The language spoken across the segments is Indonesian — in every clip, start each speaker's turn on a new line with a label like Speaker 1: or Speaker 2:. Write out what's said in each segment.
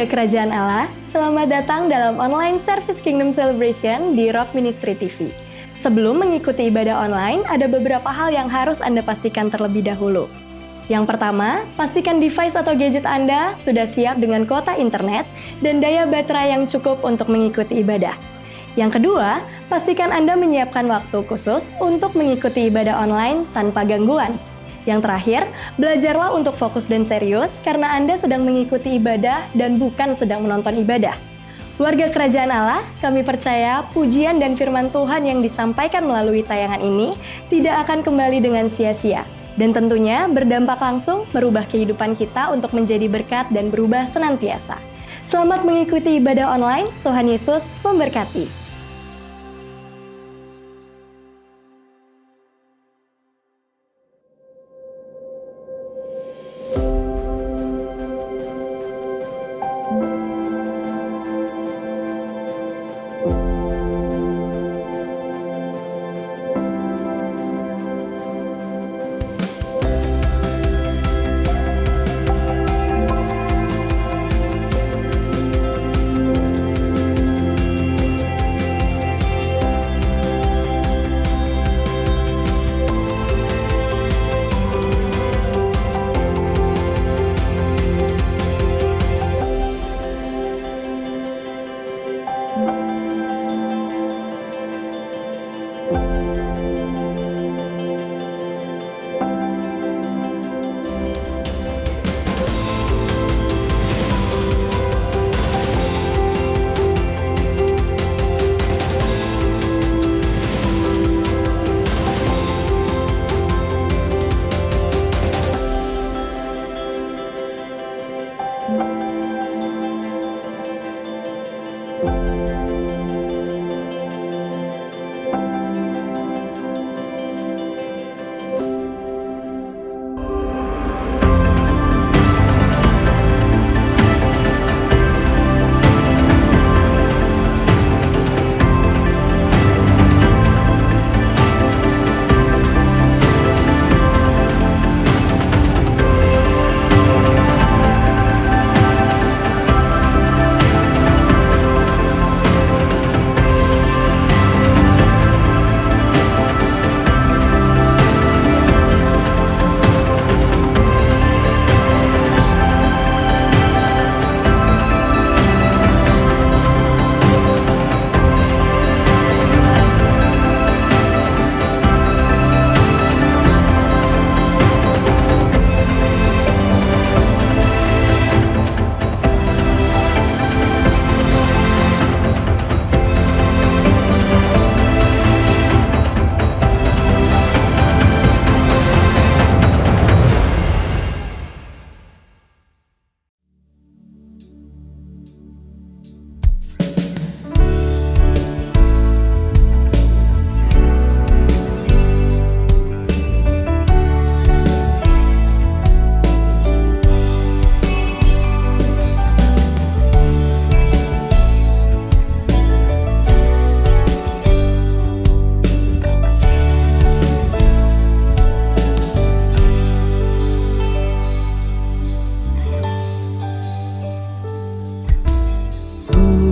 Speaker 1: Warga Kerajaan Allah, selamat datang dalam online Service Kingdom Celebration di Rock Ministry TV. Sebelum mengikuti ibadah online, ada beberapa hal yang harus Anda pastikan terlebih dahulu. Yang pertama, pastikan device atau gadget Anda sudah siap dengan kuota internet dan daya baterai yang cukup untuk mengikuti ibadah. Yang kedua, pastikan Anda menyiapkan waktu khusus untuk mengikuti ibadah online tanpa gangguan. Yang terakhir, belajarlah untuk fokus dan serius karena Anda sedang mengikuti ibadah dan bukan sedang menonton ibadah. Warga Kerajaan Allah, kami percaya pujian dan firman Tuhan yang disampaikan melalui tayangan ini tidak akan kembali dengan sia-sia. Dan tentunya berdampak langsung merubah kehidupan kita untuk menjadi berkat dan berubah senantiasa. Selamat mengikuti ibadah online, Tuhan Yesus memberkati.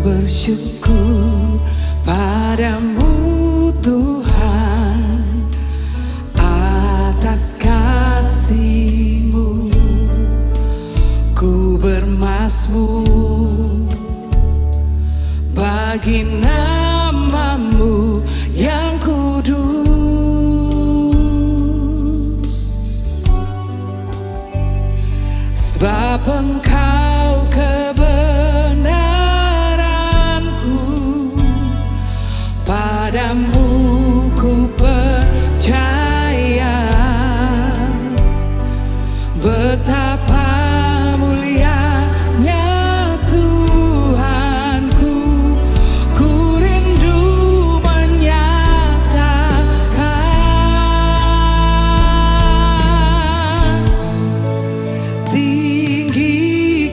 Speaker 2: Bersyukur padamu Tuhan atas kasih-Mu, ku bermazmur bagi nama-Mu yang kudus, sebab Engkau padamu ku percaya, betapa mulianya Tuhanku, ku rindu menyatakan tinggi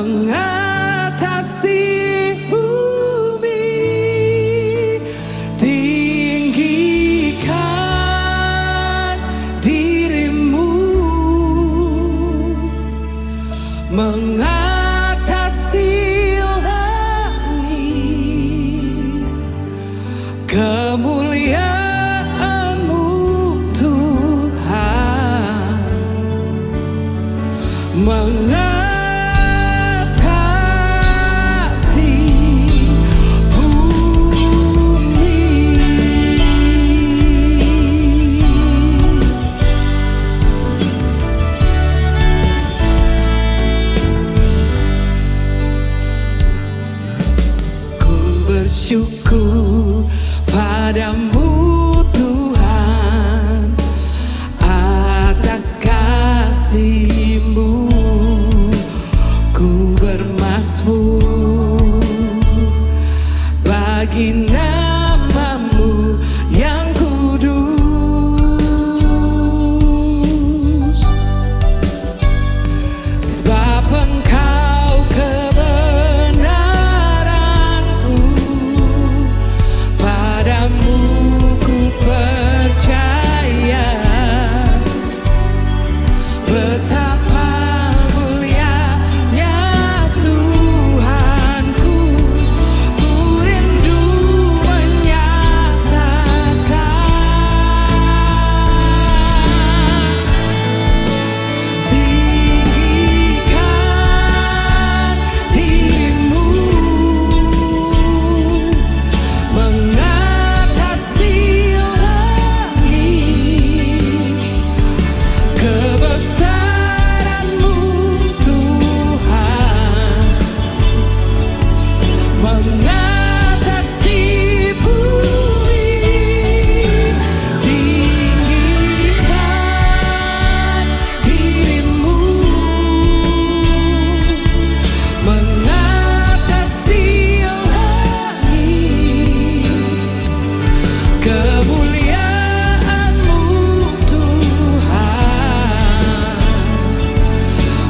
Speaker 2: mengatasi bumi. Tinggikan dirimu, mengatasi langit. Kemuliaan-Mu Tuhan mengatasi bumi. Ku bersyukur padamu Tuhan atas kasih-Mu. Ku bermazmur bagi nama-Mu yang kudus, sebab Engkau kebenaranku, padamu ku percaya. Betapa mulianya Tuhanku, ku rindu menyatakan. Tinggikan dirimu, mengatasi langit. Kebesaran-Mu Tuhan mengatasi bumi. Tinggikan dirimu, mengatasi langit. Kemuliaan-Mu Tuhan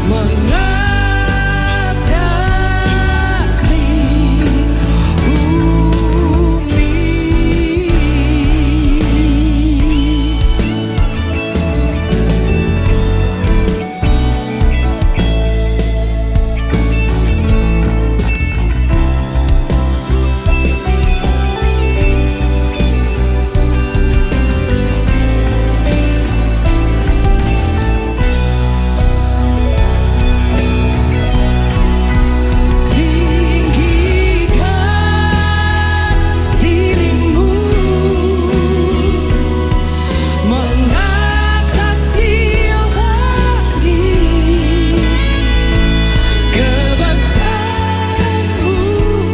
Speaker 2: mengatasi bumi. Tinggikan dirimu, mengatasi langit. Kebesaran-Mu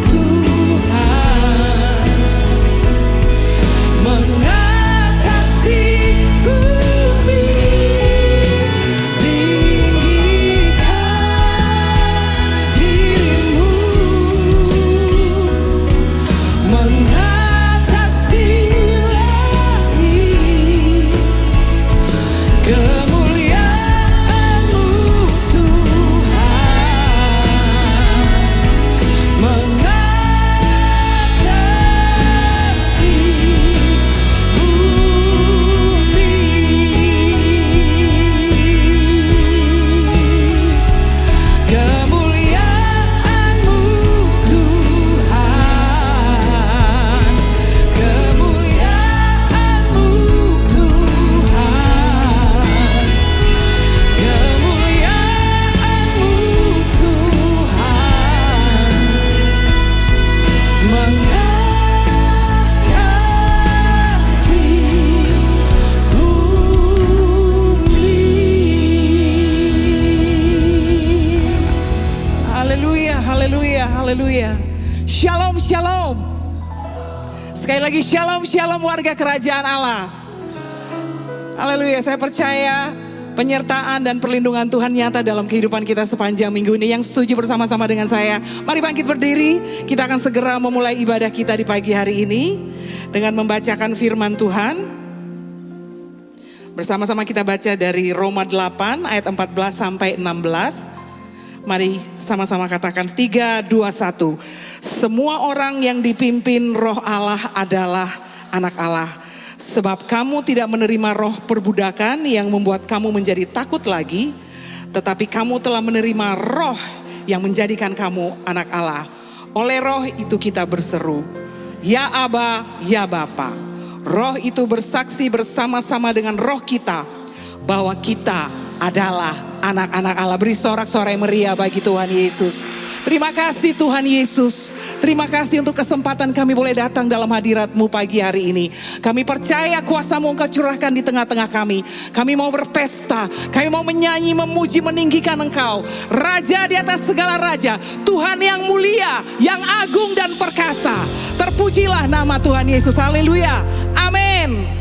Speaker 2: Tuhan mengatasi bumi. Tinggikan dirimu, mengatasi langit. Kemuliaan-Mu Tuhan mengatasi bumi. Kemuliaan-Mu Tuhan, kemuliaan-Mu Tuhan, kemuliaan-Mu Tuhan mengatasi bumi. Haleluya, haleluya, haleluya. Shalom, shalom. Sekali lagi shalom, shalom warga kerajaan Allah. Haleluya, saya percaya penyertaan dan perlindungan Tuhan nyata dalam kehidupan kita sepanjang minggu ini. Yang setuju bersama-sama dengan saya, mari bangkit berdiri. Kita akan segera memulai ibadah kita di pagi hari ini dengan membacakan firman Tuhan. Bersama-sama kita baca dari Roma 8 ayat 14 sampai 16. Mari sama-sama katakan 3, 2, 1. Semua orang yang dipimpin roh Allah adalah anak Allah. Sebab kamu tidak menerima roh perbudakan yang membuat kamu menjadi takut lagi. Tetapi kamu telah menerima roh yang menjadikan kamu anak Allah. Oleh roh itu kita berseru, ya Aba, ya Bapa. Roh itu bersaksi bersama-sama dengan roh kita bahwa kita adalah anak-anak Allah. Beri sorak-sorai meriah bagi Tuhan Yesus. Terima kasih Tuhan Yesus. Terima kasih untuk kesempatan kami boleh datang dalam hadirat-Mu pagi hari ini. Kami percaya kuasa-Mu Engkau curahkan di tengah-tengah kami. Kami mau berpesta, kami mau menyanyi, memuji, meninggikan Engkau. Raja di atas segala raja, Tuhan yang mulia, yang agung dan perkasa. Terpujilah nama Tuhan Yesus. Haleluya. Amin.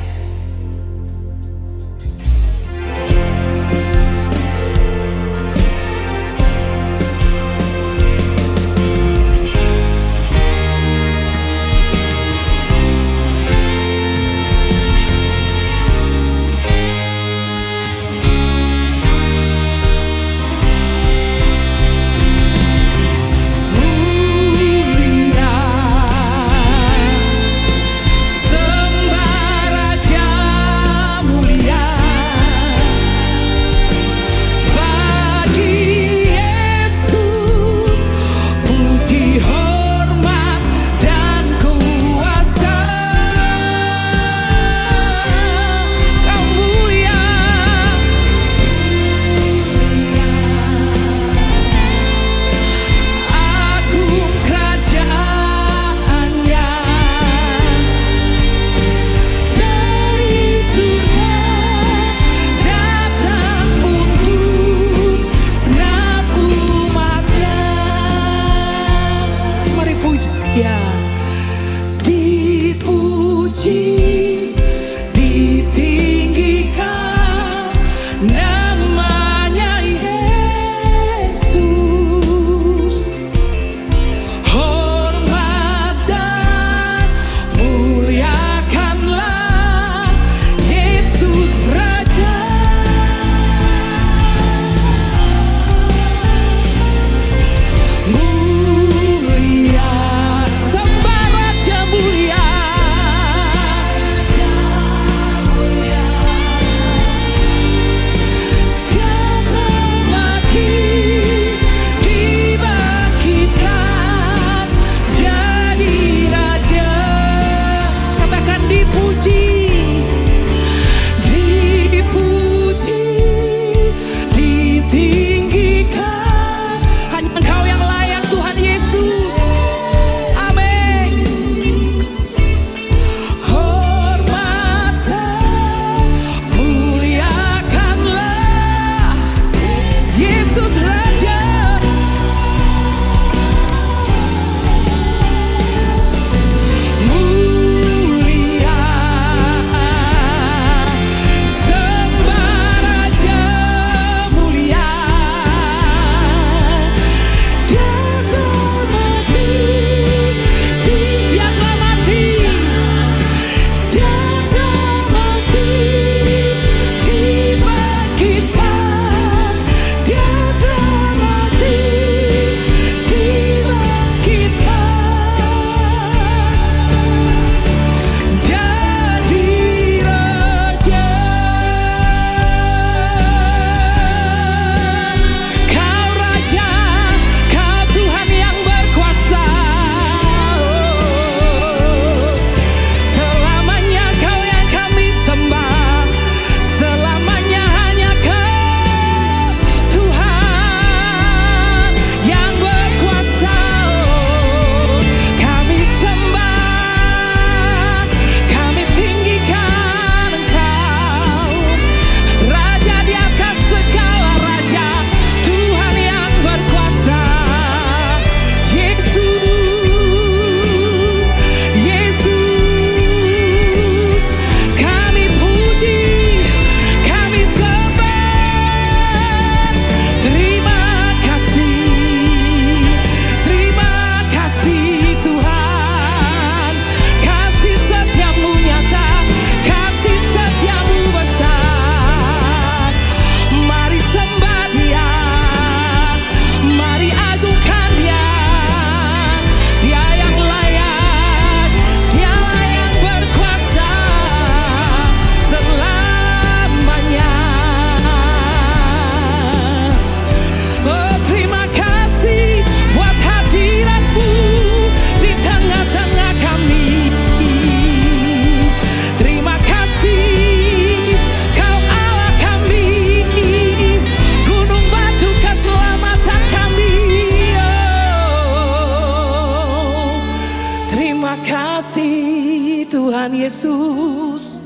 Speaker 2: Terima kasih Tuhan Yesus.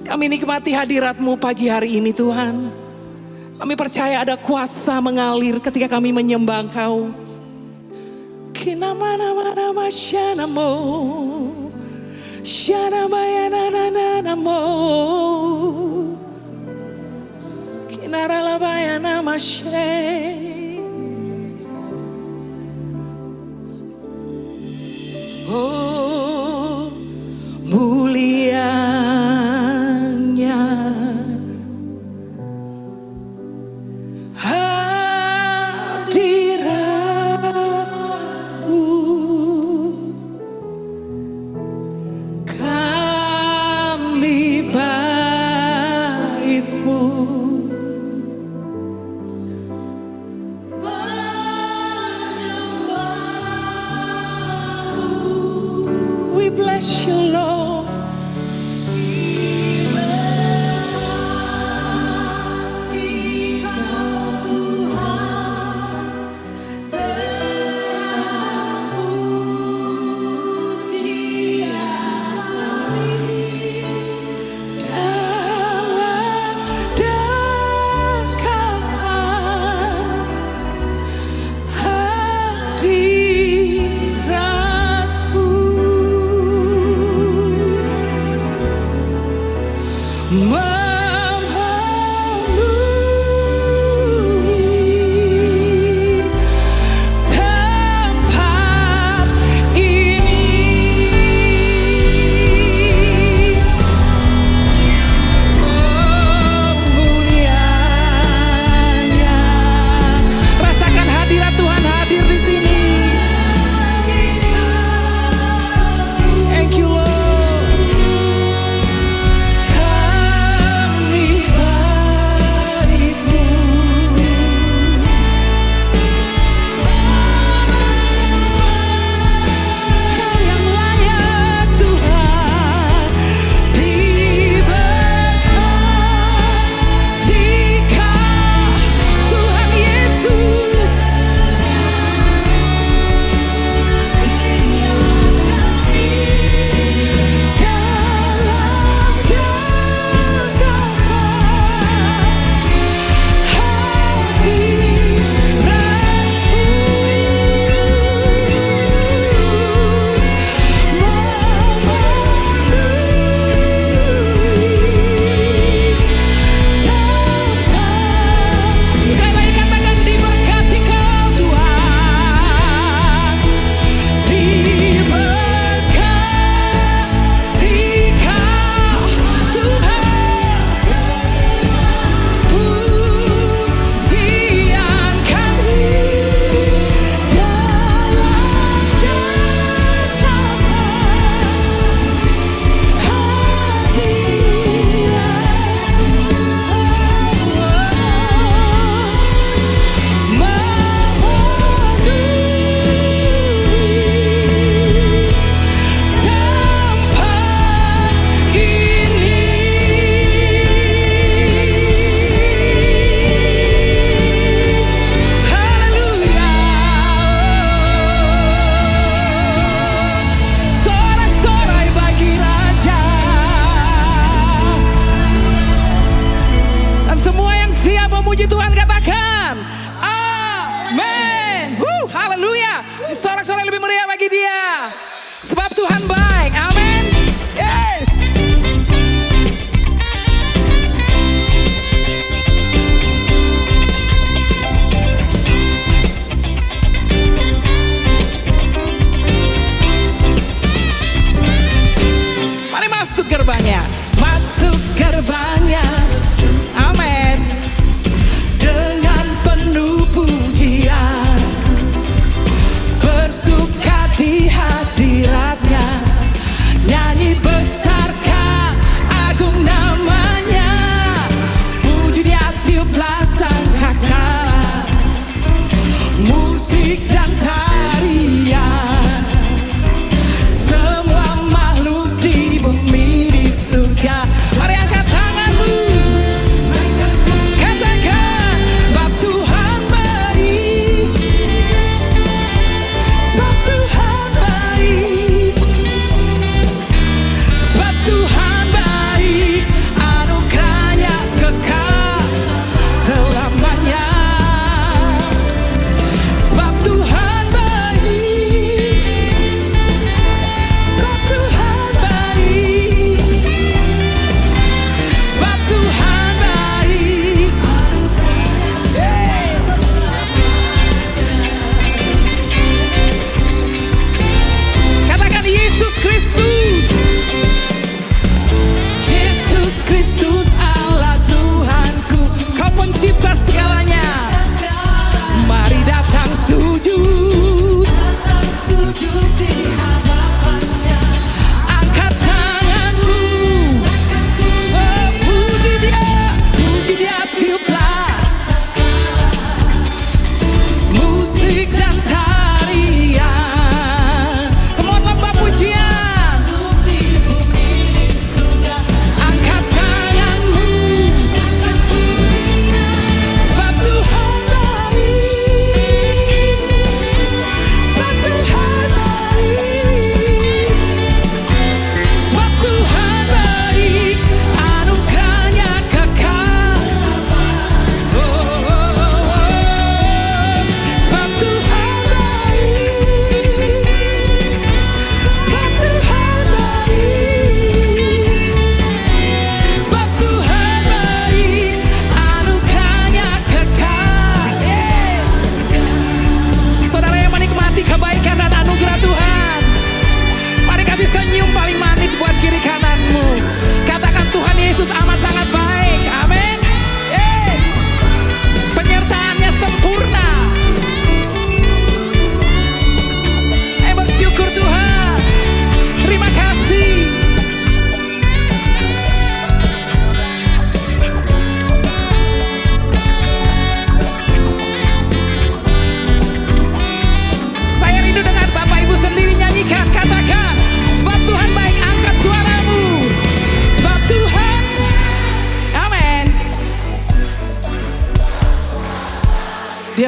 Speaker 2: Kami nikmati hadirat-Mu pagi hari ini Tuhan. Kami percaya ada kuasa mengalir ketika kami menyembah Engkau. Kinamana-mana syanamo, syanabayanananamo, kinaralabayana masye. Oh, mulianya hadirat-Mu, kami bait-Mu, we bless you Lord. Hadirat-Mu,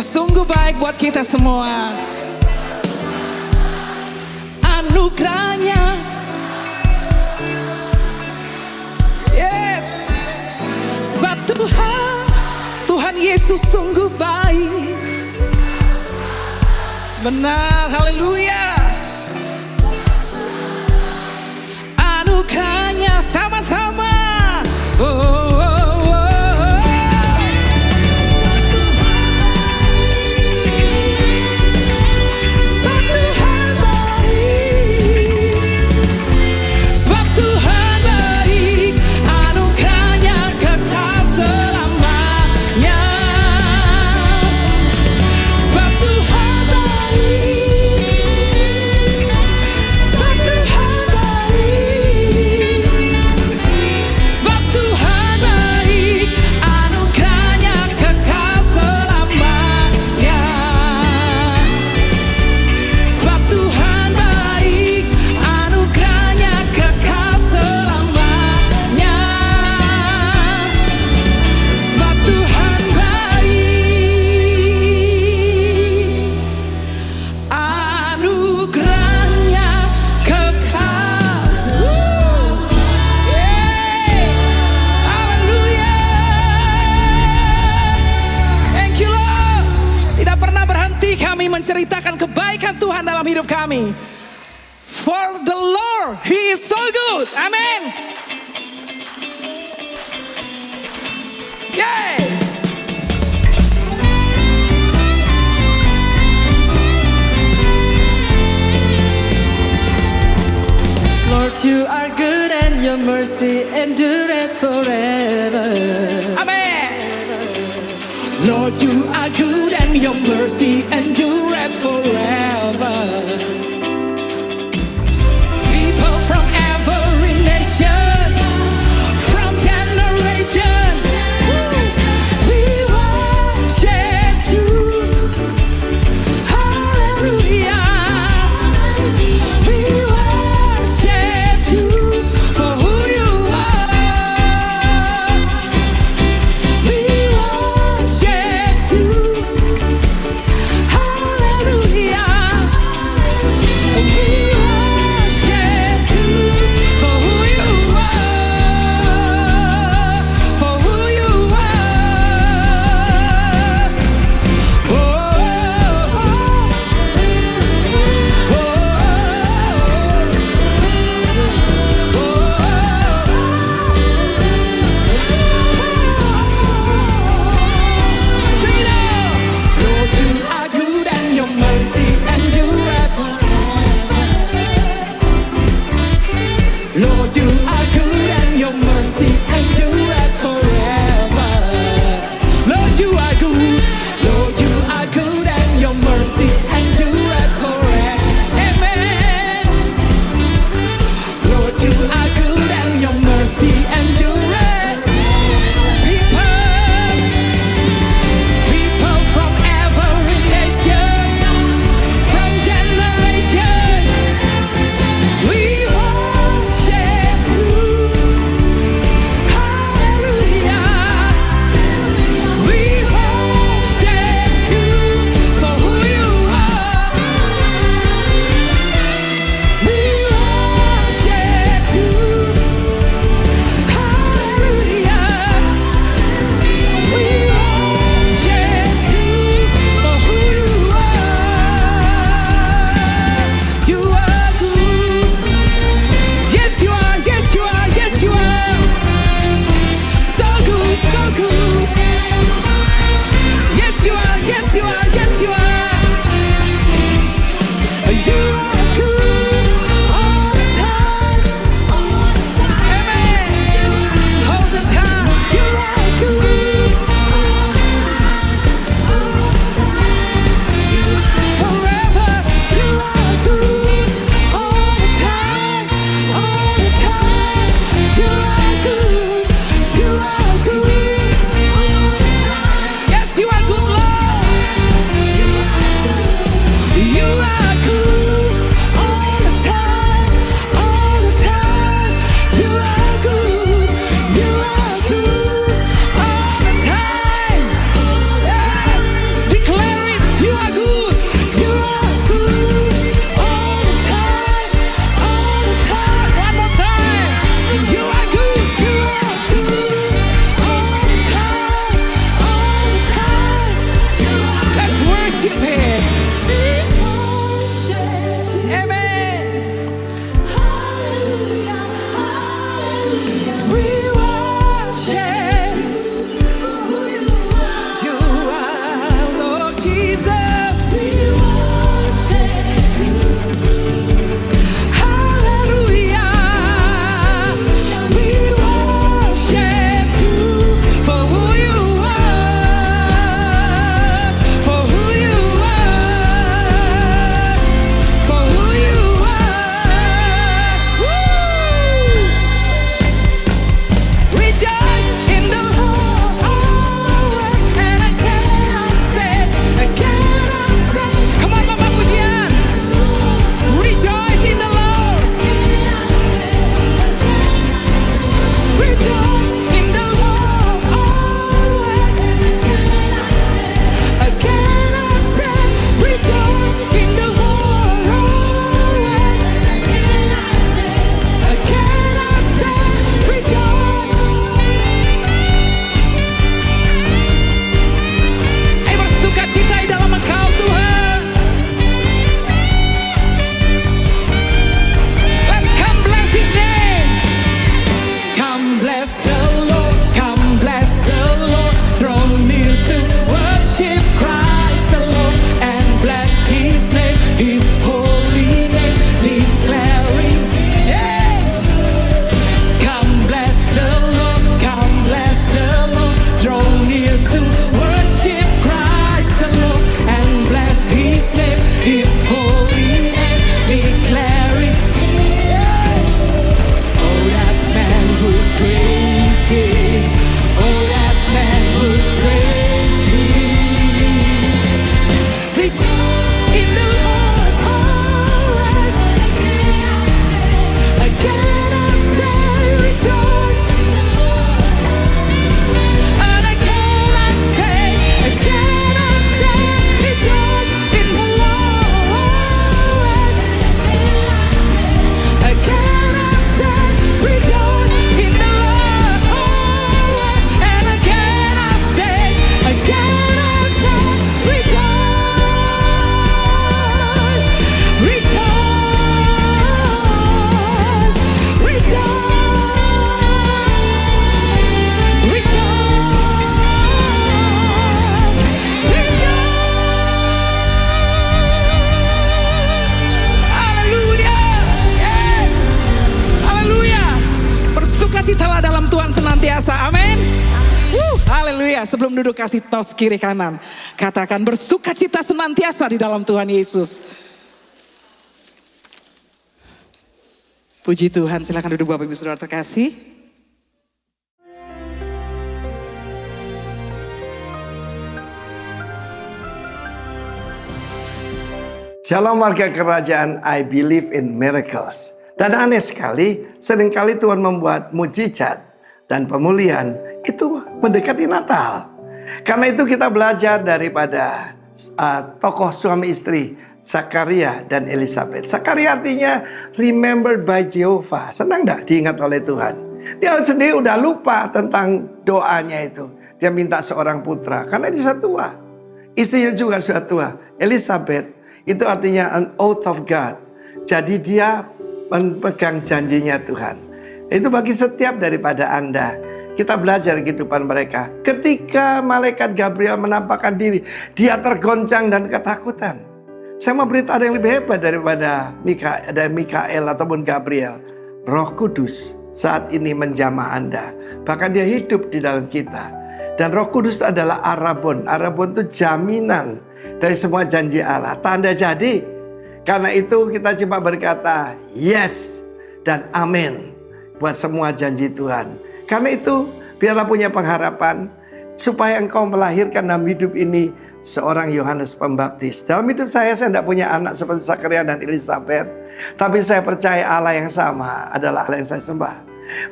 Speaker 2: Dia sungguh baik buat kita semua. Anugerahnya, yes. Sebab Tuhan Yesus sungguh baik. Benar, haleluya. Anugerahnya sama-sama. Oh, oh, oh, oh. Sebab Tuhan baik. Sebab Tuhan baik. Anugerahnya kekal selamanya. Sebab Tuhan baik. Sebab Tuhan baik. Sebab Tuhan baik. Anugerahnya kekal selamanya. Sebab Tuhan baik. Anugerahnya kekal selamanya. Sebab Tuhan baik. Anugerahnya kekal. Haleluya. Thank you Lord. Tidak pernah berhenti kami menceritakan kebaikan Tuhan dalam hidup kami. For the Lord, He is so good. Amen. Yay.
Speaker 3: Lord, you are good and your mercy endureth forever.
Speaker 2: Amen. Lord, you are good and your mercy endureth forever. People from every nation, from generation, we worship you. Hallelujah. We worship you for who you are. We worship you. Hallelujah. Haleluya. Sebelum duduk kasih tos kiri kanan. Katakan bersukacita senantiasa di dalam Tuhan Yesus. Puji Tuhan, silakan duduk Bapak Ibu Saudara terkasih.
Speaker 4: Shalom warga kerajaan, I believe in miracles. Dan aneh sekali, seringkali Tuhan membuat mujizat dan pemulihan itu mendekati Natal. Karena itu kita belajar daripada tokoh suami istri Zakaria dan Elizabeth. Zakaria artinya remembered by Jehovah. Senang gak diingat oleh Tuhan? Dia sendiri udah lupa tentang doanya itu. Dia minta seorang putra karena dia sudah tua. Istrinya juga sudah tua. Elizabeth itu artinya an oath of God. Jadi dia memegang janjinya Tuhan. Itu bagi setiap daripada Anda. Kita belajar kehidupan mereka. Ketika malaikat Gabriel menampakkan diri, dia tergoncang dan ketakutan. Saya mau berita ada yang lebih hebat daripada Mikael ataupun Gabriel. Roh Kudus saat ini menjamah Anda. Bahkan dia hidup di dalam kita. Dan Roh Kudus adalah Arabon. Arabon itu jaminan dari semua janji Allah. Tanda jadi. Karena itu kita cuma berkata yes dan amin buat semua janji Tuhan. Karena itu biarlah punya pengharapan supaya engkau melahirkan dalam hidup ini seorang Yohanes Pembaptis. Dalam hidup saya tidak punya anak seperti Zakaria dan Elizabeth. Tapi saya percaya Allah yang sama adalah Allah yang saya sembah.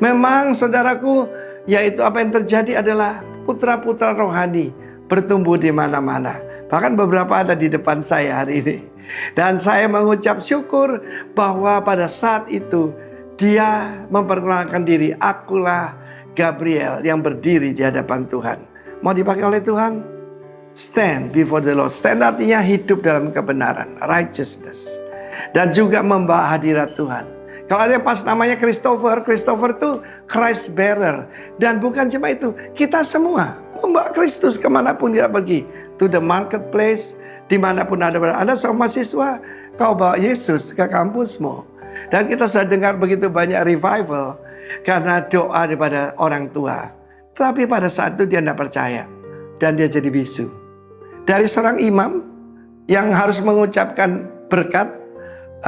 Speaker 4: Memang saudaraku, yaitu apa yang terjadi adalah putra-putra rohani bertumbuh di mana-mana. Bahkan beberapa ada di depan saya hari ini. Dan saya mengucap syukur bahwa pada saat itu dia memperkenalkan diri, akulah Gabriel yang berdiri di hadapan Tuhan. Mau dipakai oleh Tuhan? Stand before the Lord. Stand artinya hidup dalam kebenaran, righteousness. Dan juga membawa hadirat Tuhan. Kalau ada yang pas namanya Christopher itu Christ bearer. Dan bukan cuma itu, kita semua membawa Kristus kemanapun kita pergi. To the marketplace, dimanapun Anda seorang mahasiswa, kau bawa Yesus ke kampusmu. Dan kita sudah dengar begitu banyak revival karena doa daripada orang tua. Tapi pada saat itu dia tidak percaya. Dan dia jadi bisu. Dari seorang imam yang harus mengucapkan berkat,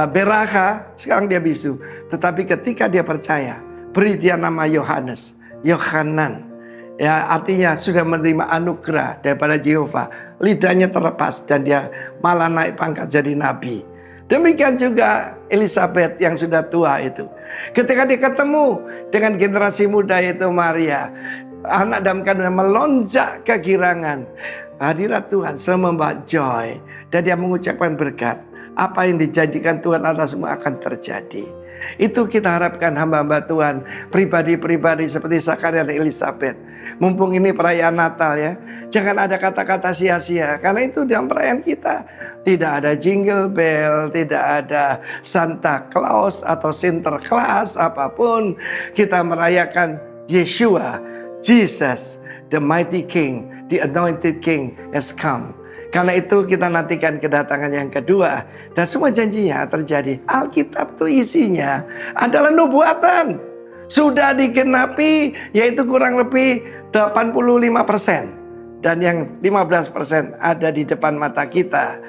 Speaker 4: beraka, sekarang dia bisu. Tetapi ketika dia percaya, beri dia nama Yohanes, Yohanan. Ya, artinya sudah menerima anugerah daripada Jehovah. Lidahnya terlepas dan dia malah naik pangkat jadi nabi. Demikian juga Elizabeth yang sudah tua itu. Ketika dia ketemu dengan generasi muda yaitu Maria, anak dalam kandungan melonjak kegirangan. Hadirat Tuhan selalu membawa joy. Dan dia mengucapkan berkat. Apa yang dijanjikan Tuhan atas semua akan terjadi. Itu kita harapkan hamba-hamba Tuhan, pribadi-pribadi seperti Zakaria dan Elizabeth. Mumpung ini perayaan Natal ya, jangan ada kata-kata sia-sia. Karena itu dalam perayaan kita tidak ada jingle bell, tidak ada Santa Claus atau Sinterklas apapun. Kita merayakan Yeshua, Jesus, the mighty King, the anointed King has come. Karena itu kita nantikan kedatangan yang kedua. Dan semua janjinya terjadi. Alkitab itu isinya adalah nubuatan. Sudah digenapi yaitu kurang lebih 85%. Dan yang 15% ada di depan mata kita.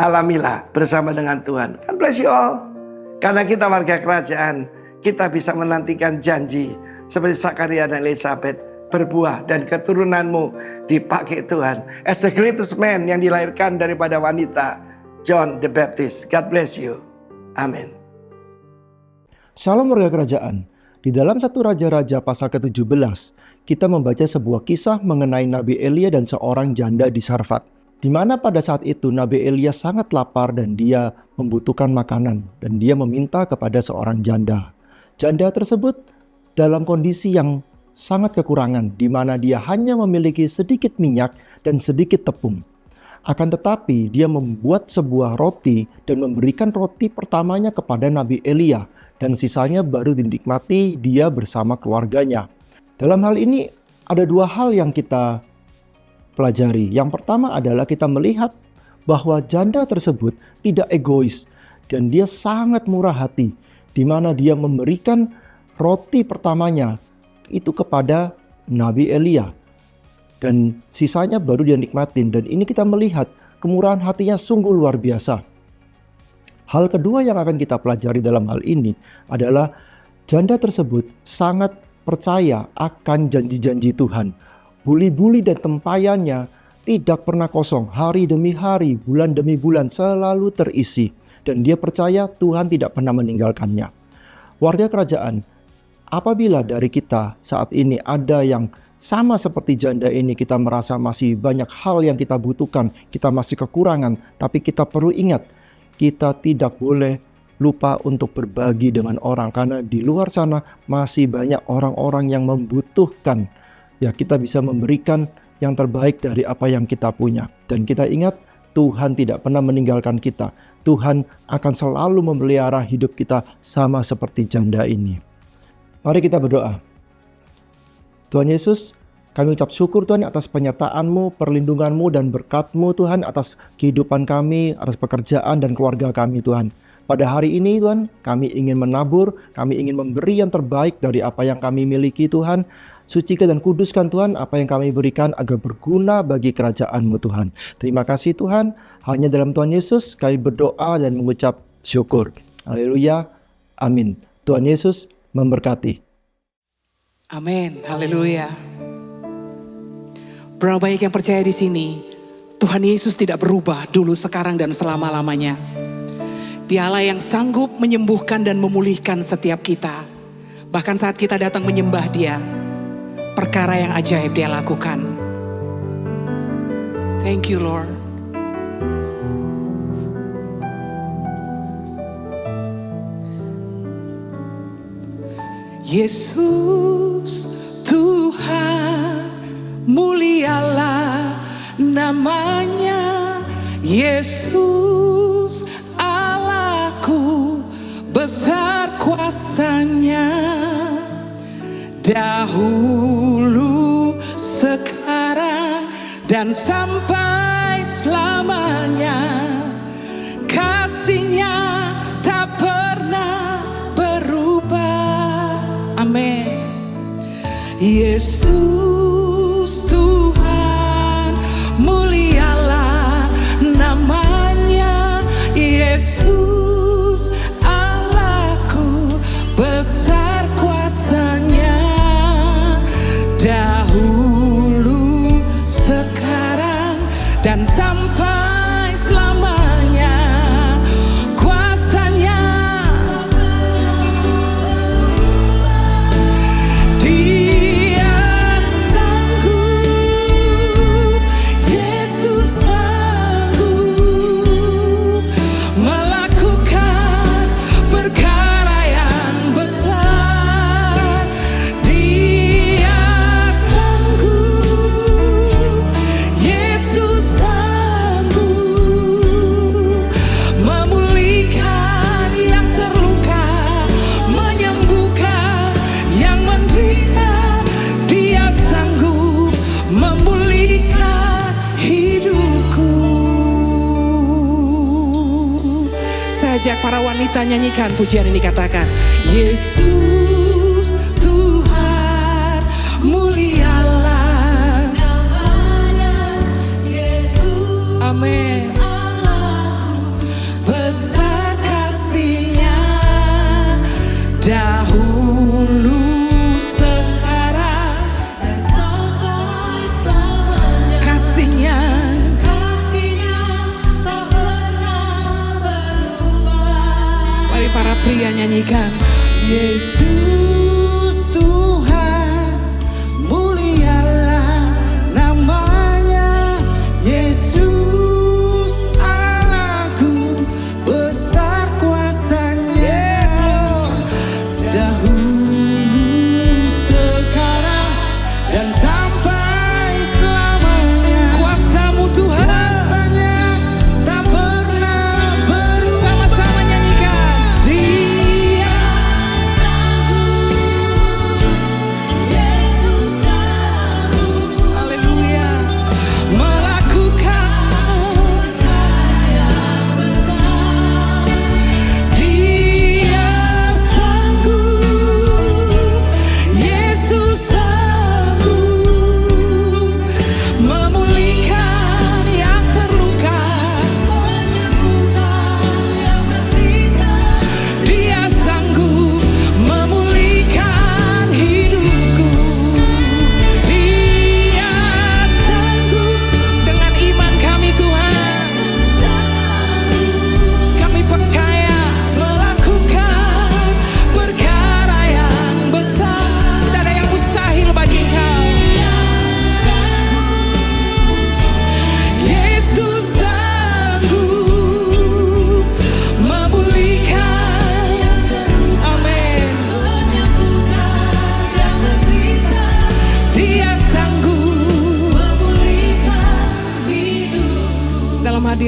Speaker 4: Alamilah bersama dengan Tuhan. God bless you all. Karena kita warga kerajaan, kita bisa menantikan janji. Seperti Zakaria dan Elizabeth. Berbuah dan keturunanmu dipakai Tuhan. As the greatest man yang dilahirkan daripada wanita, John the Baptist. God bless you. Amin.
Speaker 5: Shalom warga kerajaan. Di dalam 1 Raja-Raja pasal ke-17, kita membaca sebuah kisah mengenai Nabi Elia dan seorang janda di Sarfat. Di mana pada saat itu Nabi Elia sangat lapar dan dia membutuhkan makanan. Dan dia meminta kepada seorang janda. Janda tersebut dalam kondisi yang sangat kekurangan, di mana dia hanya memiliki sedikit minyak dan sedikit tepung. Akan tetapi dia membuat sebuah roti dan memberikan roti pertamanya kepada Nabi Elia, dan sisanya baru dinikmati dia bersama keluarganya. Dalam hal ini ada dua hal yang kita pelajari. Yang pertama adalah kita melihat bahwa janda tersebut tidak egois dan dia sangat murah hati, di mana dia memberikan roti pertamanya itu kepada Nabi Elia. dan sisanya baru dia nikmatin. Dan ini kita melihat kemurahan hatinya sungguh luar biasa. Hal kedua yang akan kita pelajari dalam hal ini adalah janda tersebut sangat percaya akan janji-janji Tuhan. Buli-buli dan tempayannya tidak pernah kosong, hari demi hari, bulan demi bulan selalu terisi. Dan dia percaya Tuhan tidak pernah meninggalkannya. Warga kerajaan, apabila dari kita saat ini ada yang sama seperti janda ini, kita merasa masih banyak hal yang kita butuhkan, kita masih kekurangan, tapi kita perlu ingat, kita tidak boleh lupa untuk berbagi dengan orang, karena di luar sana masih banyak orang-orang yang membutuhkan. Ya, kita bisa memberikan yang terbaik dari apa yang kita punya. Dan kita ingat, Tuhan tidak pernah meninggalkan kita. Tuhan akan selalu memelihara hidup kita sama seperti janda ini. Mari kita berdoa. Tuhan Yesus, kami ucap syukur Tuhan atas penyertaan-Mu, perlindungan-Mu, dan berkat-Mu Tuhan atas kehidupan kami, atas pekerjaan dan keluarga kami Tuhan. Pada hari ini Tuhan, kami ingin menabur, kami ingin memberi yang terbaik dari apa yang kami miliki Tuhan. Sucikan dan kuduskan Tuhan apa yang kami berikan agar berguna bagi kerajaan-Mu Tuhan. Terima kasih Tuhan, hanya dalam Tuhan Yesus kami berdoa dan mengucap syukur. Haleluya, amin. Tuhan Yesus memberkati.
Speaker 2: Amin, haleluya. Berapa banyak yang percaya di sini, Tuhan Yesus tidak berubah dulu, sekarang, dan selama-lamanya. Dialah yang sanggup menyembuhkan dan memulihkan setiap kita. Bahkan saat kita datang menyembah Dia, perkara yang ajaib Dia lakukan. Thank you Lord. Yesus Tuhan, mulialah namanya. Yesus Allahku, besar kuasanya. Dahulu, sekarang, dan sampai selamanya. Kasih-Nya tak pernah berubah. Amin. Yesus Tuhan, mulialah namanya. Yesus Allahku, besar kuasanya. Dahulu, sekarang, dan sampai selamanya. Kuasanya Dia sanggup. Yesus sanggup melakukan perkara yang besar. Dia sanggup. Yesus sanggup memulihkan yang terluka, menyembuhkan yang menderita. Dia sanggup memulihkan hidupku. Saya ajak para wanita nyanyikan pujian ini, katakan, Yesus Tuhan, mulialah namanya. Yesus amin. Besar kasih-Nya. Dahulu, sekarang, dan sampai selamanya. Kasih-Nya tak pernah berubah. Mari para pria nyanyikan, Yesus Tuhan, mulialah namanya. Yesus Allahku, besar kuasanya. Yes, Lord. Dahulu, sekarang, dan sampai selamanya. Kuasa-Mu Tuhan, kuasanya tak pernah berubah. Sama-sama nyanyikan. Dia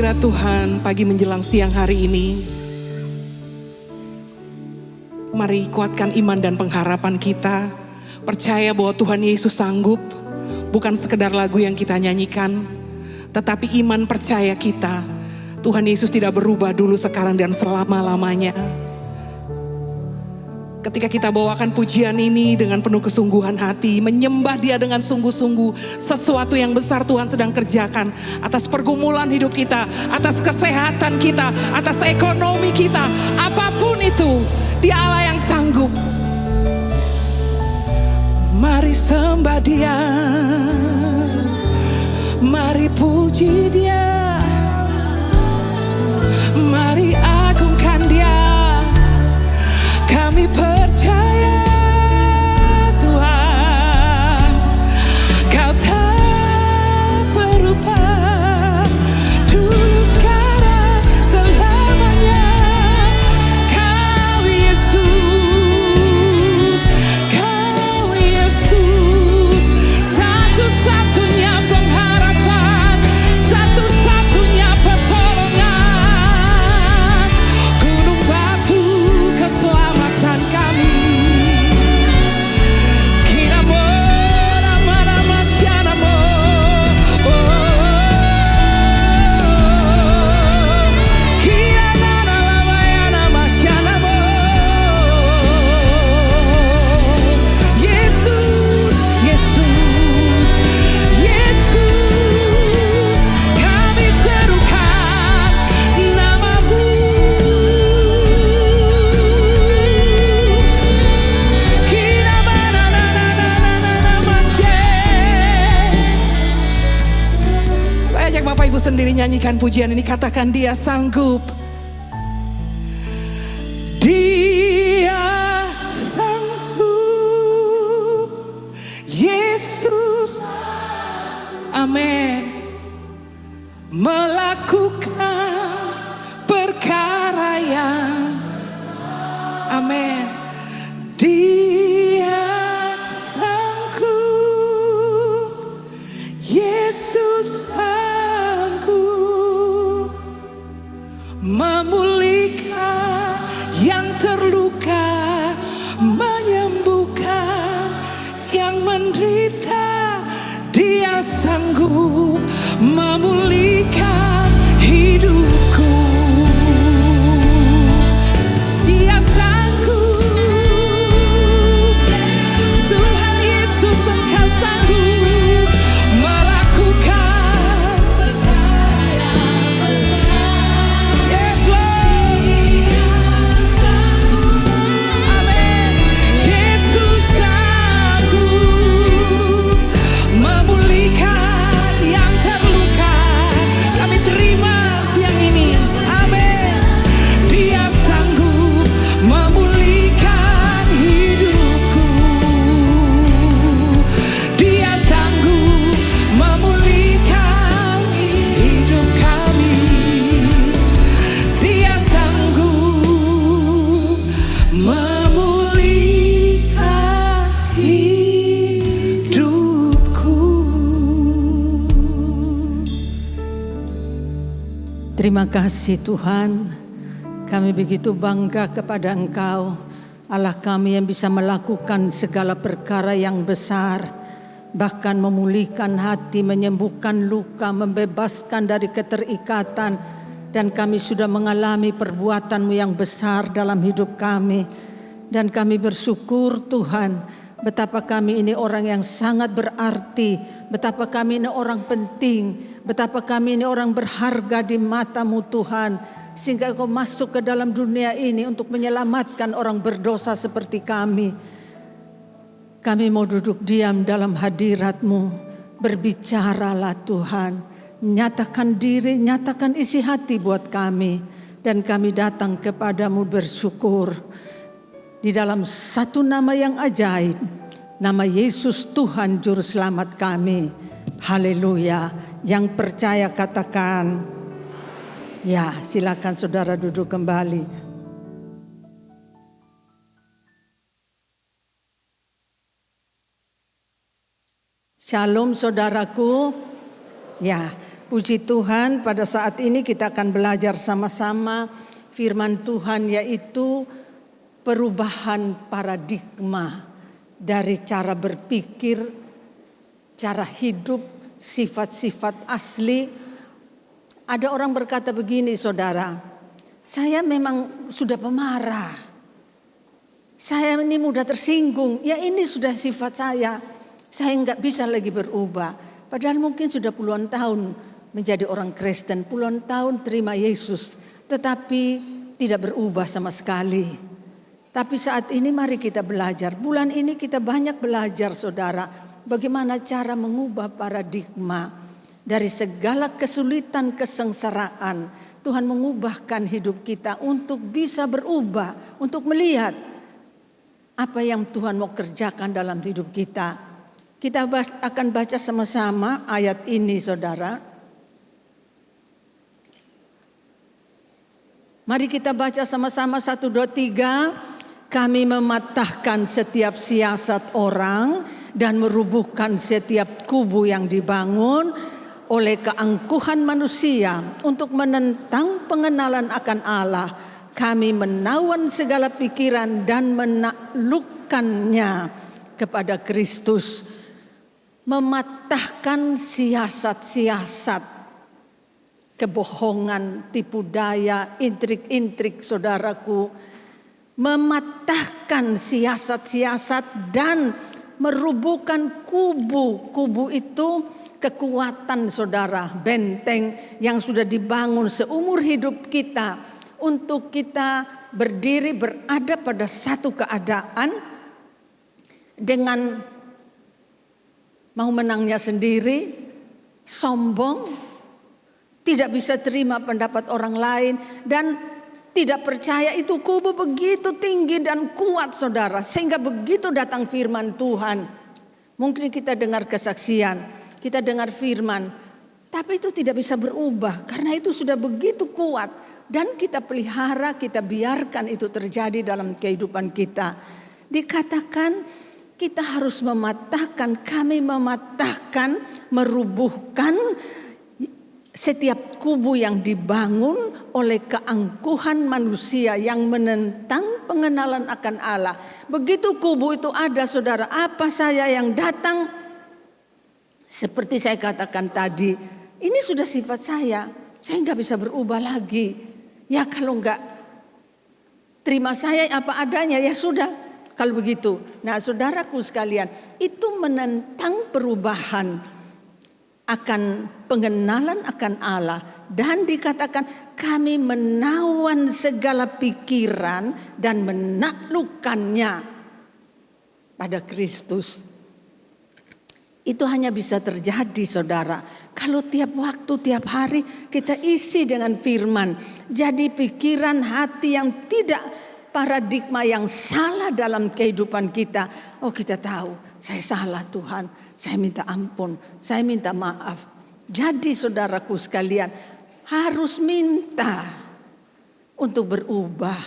Speaker 2: hadirat Tuhan pagi menjelang siang hari ini. Mari kuatkan iman dan pengharapan kita. Percaya bahwa Tuhan Yesus sanggup. Bukan sekedar lagu yang kita nyanyikan, tetapi iman percaya kita. Tuhan Yesus tidak berubah dulu, sekarang, dan selama-lamanya. Ketika kita bawakan pujian ini dengan penuh kesungguhan hati, menyembah Dia dengan sungguh-sungguh, sesuatu yang besar Tuhan sedang kerjakan atas pergumulan hidup kita, atas kesehatan kita, atas ekonomi kita, apapun itu, Dia Allah yang sanggup. Mari sembah Dia, mari puji Dia, mari agungkan Dia. Kami percaya Tuhan, Kau tak berubah, dulu sekarang selamanya. Kau Yesus, Kau Yesus, satu-satunya pengharapan, satu-satunya pertolongan. Gunung batu keselamatan kami. Kinamo, nama-nama syanamo. Kiana nama syanamo. Yesus, Yesus, Yesus, kami serukan nama-Mu. Saya ajak Bapak Ibu sendiri nyanyikan pujian ini, katakan Dia sanggup. Dia sanggup, Yesus, amin, melakukan perkara yang, amin. Dia sanggup, Yesus sanggup memulihkan yang terluka, menyembuhkan yang menderita. Dia sanggup memulihkan hidupku. Dia sanggup, Tuhan Yesus, Engkau sanggup melakukan. Yes Lord, amin. Yesus sanggup memulihkan yang terluka. Kami terima siang ini, amin. Dia sanggup memulihkan hidupku. Dia sanggup memulihkan hidup kami. Dia sanggup memulihkan hidupku.
Speaker 6: Terima kasih Tuhan, kami begitu bangga kepada Engkau, Allah kami yang bisa melakukan segala perkara yang besar, bahkan memulihkan hati, menyembuhkan luka, membebaskan dari keterikatan, dan kami sudah mengalami perbuatan-Mu yang besar dalam hidup kami. Dan kami bersyukur Tuhan, betapa kami ini orang yang sangat berarti, betapa kami ini orang penting, betapa kami ini orang berharga di mata-Mu Tuhan, sehingga Engkau masuk ke dalam dunia ini untuk menyelamatkan orang berdosa seperti kami. Kami mau duduk diam dalam hadirat-Mu, berbicaralah Tuhan, nyatakan diri, nyatakan isi hati buat kami, dan kami datang kepadamu bersyukur. Di dalam satu nama yang ajaib, nama Yesus Tuhan Juru Selamat kami. Haleluya. Yang percaya katakan, ya, silakan saudara duduk kembali. Shalom saudaraku. Ya, Puji Tuhan, pada saat ini kita akan belajar sama-sama firman Tuhan, yaitu perubahan paradigma dari cara berpikir, cara hidup, sifat-sifat asli. Ada orang berkata begini, saudara, saya memang sudah pemarah, saya ini mudah tersinggung, ya ini sudah sifat saya nggak bisa lagi berubah. Padahal mungkin sudah puluhan tahun menjadi orang Kristen, puluhan tahun terima Yesus, tetapi tidak berubah sama sekali. Tapi saat ini mari kita belajar, bulan ini kita banyak belajar saudara, bagaimana cara mengubah paradigma dari segala kesulitan, kesengsaraan. Tuhan mengubahkan hidup kita untuk bisa berubah, untuk melihat apa yang Tuhan mau kerjakan dalam hidup kita. Kita akan baca sama-sama ayat ini saudara. Mari kita baca sama-sama 1, 2, 3. Kami mematahkan setiap siasat orang dan merubuhkan setiap kubu yang dibangun oleh keangkuhan manusia untuk menentang pengenalan akan Allah. Kami menawan segala pikiran dan menaklukkannya kepada Kristus. Mematahkan siasat-siasat kebohongan, tipu daya, intrik-intrik saudaraku. Mematahkan siasat-siasat dan merubuhkan kubu. Kubu itu kekuatan saudara, benteng yang sudah dibangun seumur hidup kita untuk kita berdiri berada pada satu keadaan dengan mau menangnya sendiri, sombong, tidak bisa terima pendapat orang lain, dan tidak percaya. Itu kubu begitu tinggi dan kuat saudara, sehingga begitu datang firman Tuhan, mungkin kita dengar kesaksian, kita dengar firman, tapi itu tidak bisa berubah karena itu sudah begitu kuat, dan kita pelihara, kita biarkan itu terjadi dalam kehidupan kita. Dikatakan kita harus mematahkan, kami mematahkan, merubuhkan setiap kubu yang dibangun oleh keangkuhan manusia yang menentang pengenalan akan Allah. Begitu kubu itu ada saudara, apa saya yang datang, seperti saya katakan tadi, ini sudah sifat saya nggak bisa berubah lagi. Ya kalau nggak terima saya apa adanya, ya sudah kalau begitu. Nah saudaraku sekalian, itu menentang perubahan akan pengenalan akan Allah, dan dikatakan kami menawan segala pikiran dan menaklukkannya pada Kristus. Itu hanya bisa terjadi saudara kalau tiap waktu, tiap hari kita isi dengan firman. Jadi pikiran hati yang tidak, paradigma yang salah dalam kehidupan kita, oh kita tahu saya salah Tuhan, saya minta ampun, saya minta maaf. Jadi saudaraku sekalian, harus minta untuk berubah,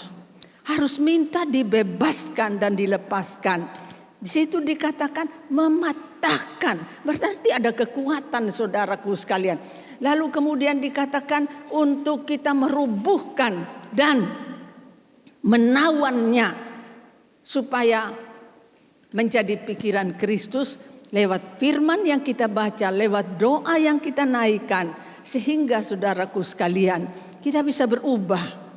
Speaker 6: harus minta dibebaskan dan dilepaskan. Di situ dikatakan mematahkan, berarti ada kekuatan saudaraku sekalian. Lalu kemudian dikatakan untuk kita merubuhkan dan menawannya supaya menjadi pikiran Kristus lewat firman yang kita baca, lewat doa yang kita naikkan, sehingga saudaraku sekalian kita bisa berubah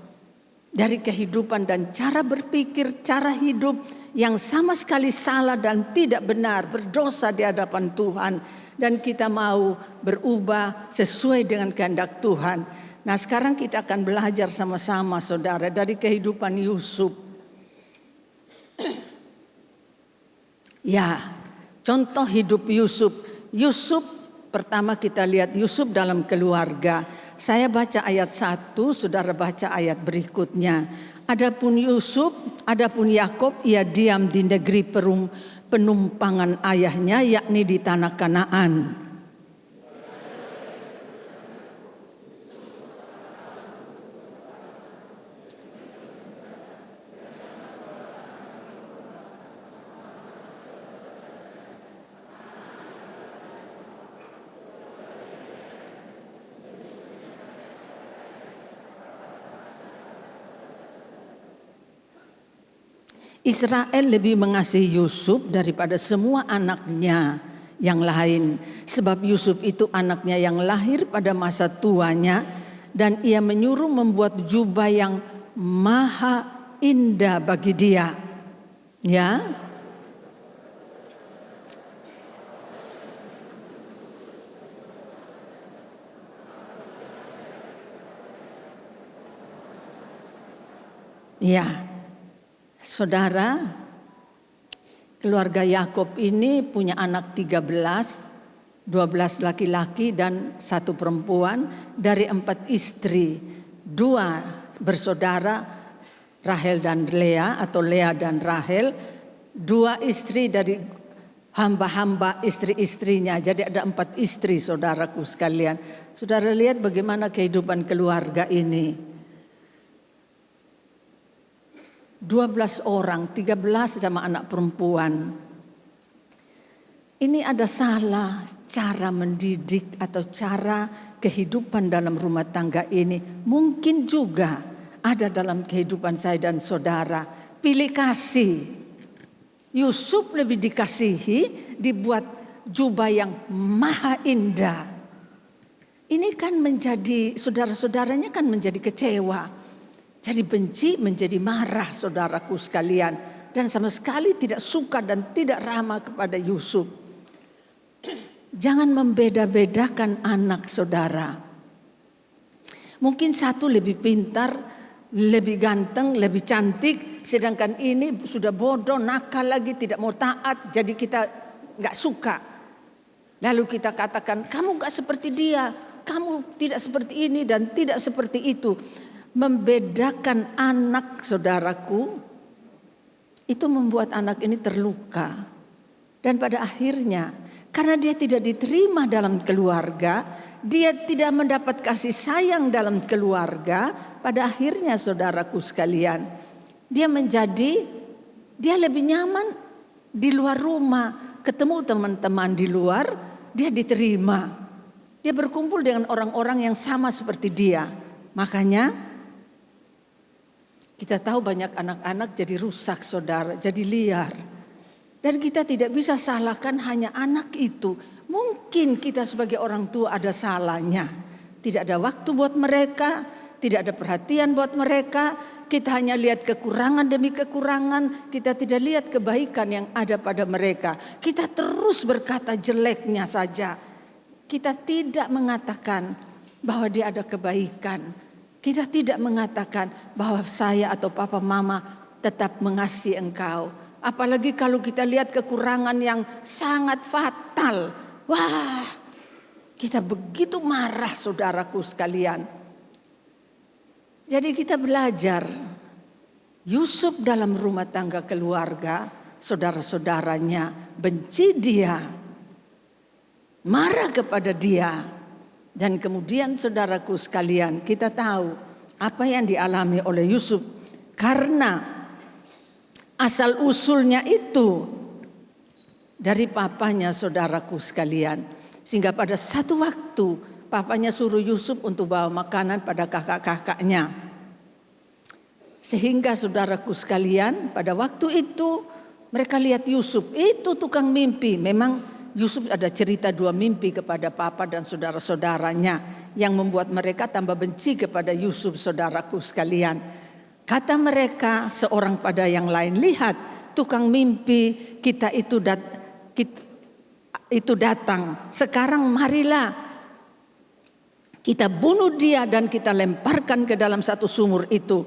Speaker 6: dari kehidupan dan cara berpikir, cara hidup yang sama sekali salah dan tidak benar, berdosa di hadapan Tuhan, dan kita mau berubah sesuai dengan kehendak Tuhan. Nah sekarang kita akan belajar sama-sama saudara dari kehidupan Yusuf. Ya, contoh hidup Yusuf. Yusuf pertama kita lihat Yusuf dalam keluarga. Saya baca ayat 1, saudara baca ayat berikutnya. Adapun Yusuf, adapun Yakub, ia diam di negeri penumpangan ayahnya, yakni di tanah Kanaan. Israel lebih mengasihi Yusuf daripada semua anaknya yang lain. Sebab Yusuf itu anaknya yang lahir pada masa tuanya, dan ia menyuruh membuat jubah yang maha indah bagi dia. Ya. Ya, saudara, keluarga Yakub ini punya anak 13, 12 laki-laki dan 1 perempuan dari 4 istri. 2 bersaudara, Rahel dan Lea atau Lea dan Rahel. 2 istri dari hamba-hamba istri-istrinya. Jadi ada 4 istri, saudaraku sekalian. Saudara lihat bagaimana kehidupan keluarga ini. 12 orang, 13 sama anak perempuan. Ini ada salah cara mendidik atau cara kehidupan dalam rumah tangga ini. Mungkin juga ada dalam kehidupan saya dan saudara. Pilih kasih. Yusuf lebih dikasihi, dibuat jubah yang maha indah. Ini kan menjadi, saudara-saudaranya kan menjadi kecewa. Jadi benci menjadi marah, saudaraku sekalian. Dan sama sekali tidak suka dan tidak ramah kepada Yusuf. Jangan membeda-bedakan anak saudara. Mungkin satu lebih pintar, lebih ganteng, lebih cantik. Sedangkan ini sudah bodoh, nakal lagi, tidak mau taat. Jadi kita gak suka. Lalu kita katakan, kamu gak seperti dia. Kamu tidak seperti ini dan tidak seperti itu. Membedakan anak saudaraku itu membuat anak ini terluka. Dan pada akhirnya karena dia tidak diterima dalam keluarga, dia tidak mendapat kasih sayang dalam keluarga, pada akhirnya saudaraku sekalian, dia lebih nyaman di luar rumah, ketemu teman-teman di luar, dia diterima. Dia berkumpul dengan orang-orang yang sama seperti dia. Makanya kita tahu banyak anak-anak jadi rusak, saudara, jadi liar. Dan kita tidak bisa salahkan hanya anak itu. Mungkin kita sebagai orang tua ada salahnya. Tidak ada waktu buat mereka, tidak ada perhatian buat mereka. Kita hanya lihat kekurangan demi kekurangan, kita tidak lihat kebaikan yang ada pada mereka. Kita terus berkata jeleknya saja. Kita tidak mengatakan bahwa dia ada kebaikan. Kita tidak mengatakan bahwa saya atau papa mama tetap mengasihi engkau. Apalagi kalau kita lihat kekurangan yang sangat fatal. Wah, kita begitu marah, saudaraku sekalian. Jadi kita belajar. Yusuf dalam rumah tangga keluarga, saudara-saudaranya benci dia, marah kepada dia. Dan kemudian saudaraku sekalian, kita tahu apa yang dialami oleh Yusuf. Karena asal usulnya itu dari papanya, saudaraku sekalian. Sehingga pada satu waktu papanya suruh Yusuf untuk bawa makanan pada kakak-kakaknya. Sehingga saudaraku sekalian, pada waktu itu mereka lihat Yusuf, itu tukang mimpi. Memang Yusuf ada cerita 2 mimpi kepada papa dan saudara-saudaranya yang membuat mereka tambah benci kepada Yusuf, saudaraku sekalian. Kata mereka seorang pada yang lain, lihat tukang mimpi kita itu datang. Sekarang marilah kita bunuh dia dan kita lemparkan ke dalam satu sumur itu.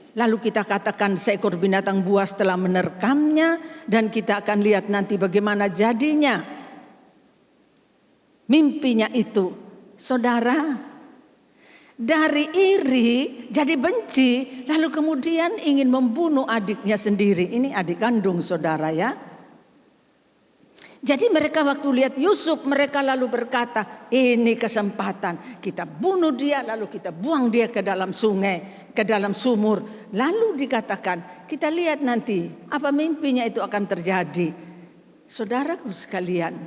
Speaker 6: Lalu kita katakan seekor binatang buas telah menerkamnya dan kita akan lihat nanti bagaimana jadinya mimpinya itu. Saudara, dari iri jadi benci, lalu kemudian ingin membunuh adiknya sendiri. Ini adik kandung saudara ya. Jadi mereka waktu lihat Yusuf, mereka lalu berkata, ini kesempatan, kita bunuh dia lalu kita buang dia ke dalam sungai, ke dalam sumur. Lalu dikatakan, kita lihat nanti apa mimpinya itu akan terjadi. Saudaraku sekalian,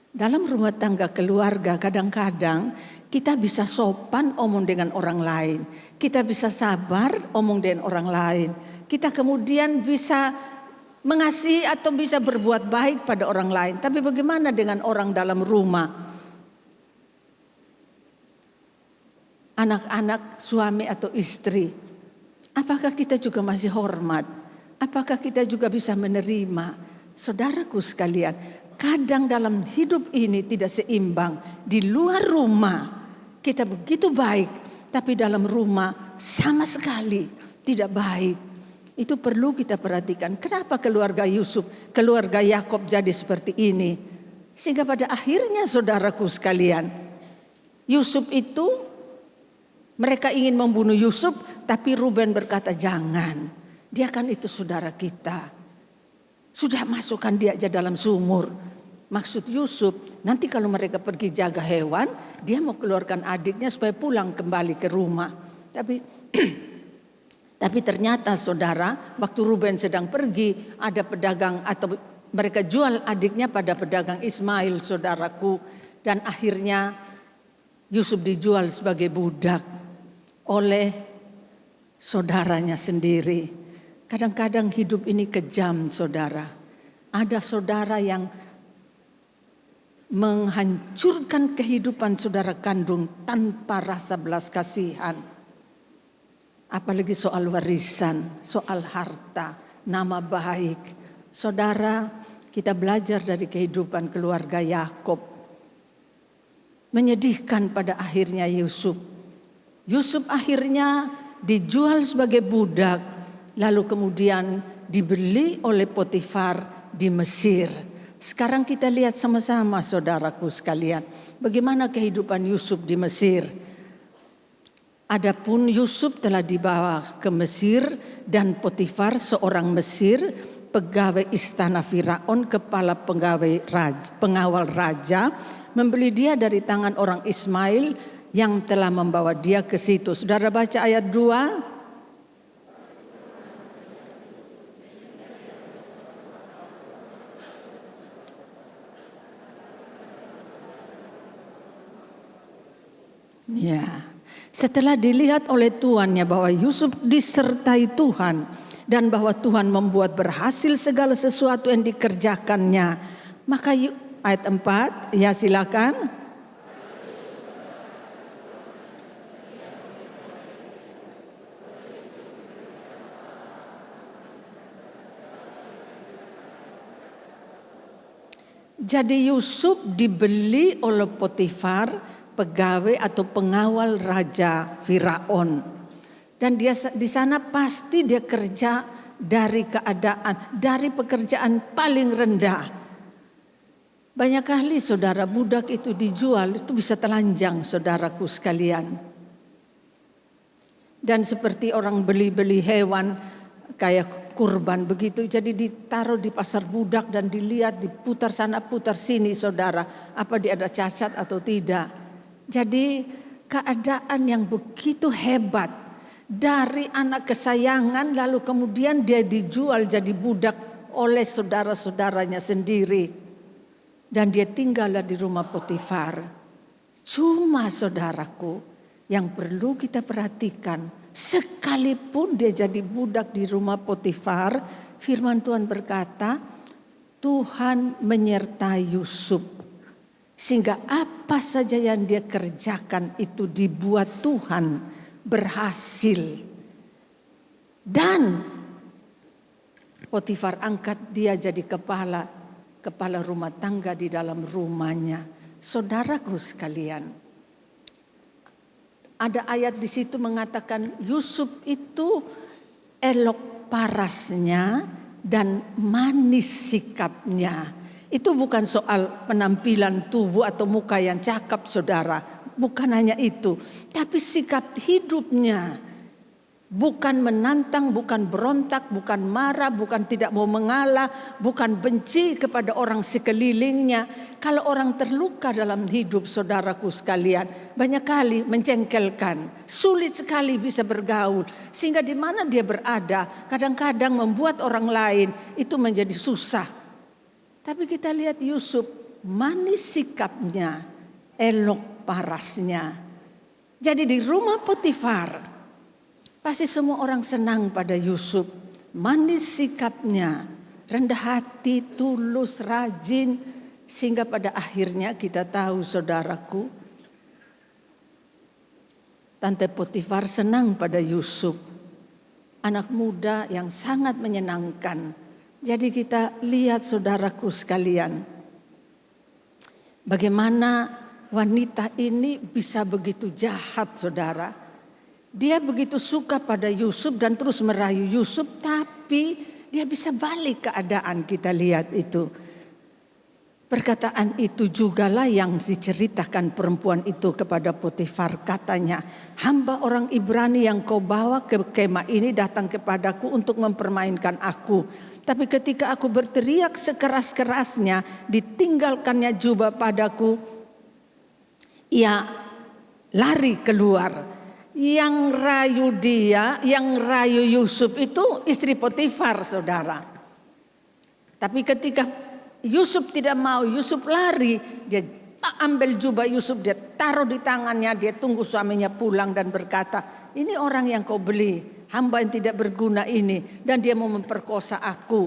Speaker 6: dalam rumah tangga keluarga kadang-kadang kita bisa sopan omong dengan orang lain, kita bisa sabar omong dengan orang lain, kita kemudian bisa mengasihi atau bisa berbuat baik pada orang lain. Tapi bagaimana dengan orang dalam rumah? Anak-anak, suami atau istri. Apakah kita juga masih hormat? Apakah kita juga bisa menerima? Saudaraku sekalian, kadang dalam hidup ini tidak seimbang. Di luar rumah kita begitu baik, tapi dalam rumah sama sekali tidak baik. Itu perlu kita perhatikan. Kenapa keluarga Yusuf, keluarga Yakub jadi seperti ini? Sehingga pada akhirnya saudaraku sekalian, Yusuf itu, mereka ingin membunuh Yusuf, tapi Ruben berkata jangan. Dia kan itu saudara kita. Sudah masukkan dia aja dalam sumur. Maksud Yusuf, nanti kalau mereka pergi jaga hewan, dia mau keluarkan adiknya supaya pulang kembali ke rumah. Tapi ternyata saudara, waktu Ruben sedang pergi, ada pedagang atau mereka jual adiknya pada pedagang Ismail, saudaraku. Dan akhirnya Yusuf dijual sebagai budak oleh saudaranya sendiri. Kadang-kadang hidup ini kejam, saudara. Ada saudara yang menghancurkan kehidupan saudara kandung tanpa rasa belas kasihan. Apalagi soal warisan, soal harta, nama baik. Saudara, kita belajar dari kehidupan keluarga Yakub. Menyedihkan pada akhirnya Yusuf. Yusuf akhirnya dijual sebagai budak, lalu kemudian dibeli oleh Potifar di Mesir. Sekarang kita lihat sama-sama saudaraku sekalian, bagaimana kehidupan Yusuf di Mesir. Adapun Yusuf telah dibawa ke Mesir dan Potifar seorang Mesir, pegawai istana Firaun, kepala pengawal raja, membeli dia dari tangan orang Ismail yang telah membawa dia ke situ. Saudara baca ayat 2. Ya, setelah dilihat oleh tuannya bahwa Yusuf disertai Tuhan dan bahwa Tuhan membuat berhasil segala sesuatu yang dikerjakannya, maka ayat 4, ya silakan. Jadi Yusuf dibeli oleh Potifar, pegawai atau pengawal raja Firaun, dan dia di sana pasti dia kerja dari pekerjaan paling rendah. Banyak kali saudara budak itu dijual itu bisa telanjang saudaraku sekalian. Dan seperti orang beli hewan kayak kurban begitu, jadi ditaruh di pasar budak dan dilihat, diputar sana putar sini saudara, apa dia ada cacat atau tidak. Jadi keadaan yang begitu hebat, dari anak kesayangan lalu kemudian dia dijual jadi budak oleh saudara-saudaranya sendiri. Dan dia tinggal di rumah Potifar. Cuma saudaraku, yang perlu kita perhatikan, sekalipun dia jadi budak di rumah Potifar, firman Tuhan berkata, Tuhan menyertai Yusuf. Sehingga apa saja yang dia kerjakan itu dibuat Tuhan berhasil. Dan Potifar angkat dia jadi kepala rumah tangga di dalam rumahnya. Saudaraku sekalian, ada ayat di situ mengatakan Yusuf itu elok parasnya dan manis sikapnya. Itu bukan soal penampilan tubuh atau muka yang cakep saudara. Bukan hanya itu. Tapi sikap hidupnya. Bukan menantang, bukan berontak, bukan marah, bukan tidak mau mengalah, bukan benci kepada orang sekelilingnya. Kalau orang terluka dalam hidup saudaraku sekalian, banyak kali menjengkelkan. Sulit sekali bisa bergaul. Sehingga di mana dia berada, kadang-kadang membuat orang lain itu menjadi susah. Tapi kita lihat Yusuf, manis sikapnya, elok parasnya. Jadi di rumah Potifar, pasti semua orang senang pada Yusuf. manis sikapnya, rendah hati, tulus, rajin, sehingga pada akhirnya kita tahu saudaraku, Tante Potifar senang pada Yusuf, anak muda yang sangat menyenangkan. Jadi kita lihat saudaraku sekalian, bagaimana wanita ini bisa begitu jahat saudara. Dia begitu suka pada Yusuf dan terus merayu Yusuf, tapi dia bisa balik keadaan, kita lihat itu. Perkataan itu jugalah yang diceritakan perempuan itu kepada Potifar. Katanya, hamba orang Ibrani yang kau bawa ke kemah ini datang kepadaku untuk mempermainkan aku. Tapi ketika aku berteriak sekeras-kerasnya, ditinggalkannya jubah padaku, ia lari keluar. Yang rayu dia, yang rayu Yusuf itu istri Potifar saudara. Tapi ketika Yusuf tidak mau, Yusuf lari, dia ambil jubah Yusuf, dia taruh di tangannya, dia tunggu suaminya pulang dan berkata, ini orang yang kau beli, hamba yang tidak berguna ini, dan dia mau memperkosa aku.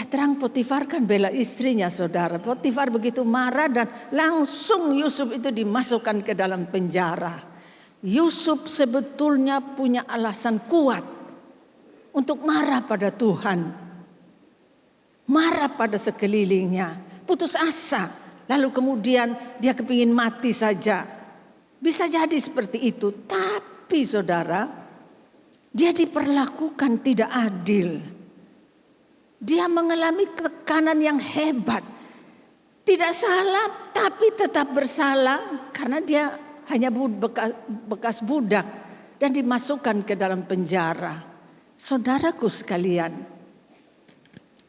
Speaker 6: Terang Potifar kan bela istrinya saudara. Potifar begitu marah dan langsung Yusuf itu dimasukkan ke dalam penjara. Yusuf sebetulnya punya alasan kuat untuk marah pada Tuhan, marah pada sekelilingnya, putus asa, lalu kemudian dia kepingin mati saja. Bisa jadi seperti itu, tapi saudara, dia diperlakukan tidak adil. Dia mengalami tekanan yang hebat. Tidak salah tapi tetap bersalah karena dia hanya bekas budak dan dimasukkan ke dalam penjara. Saudaraku sekalian,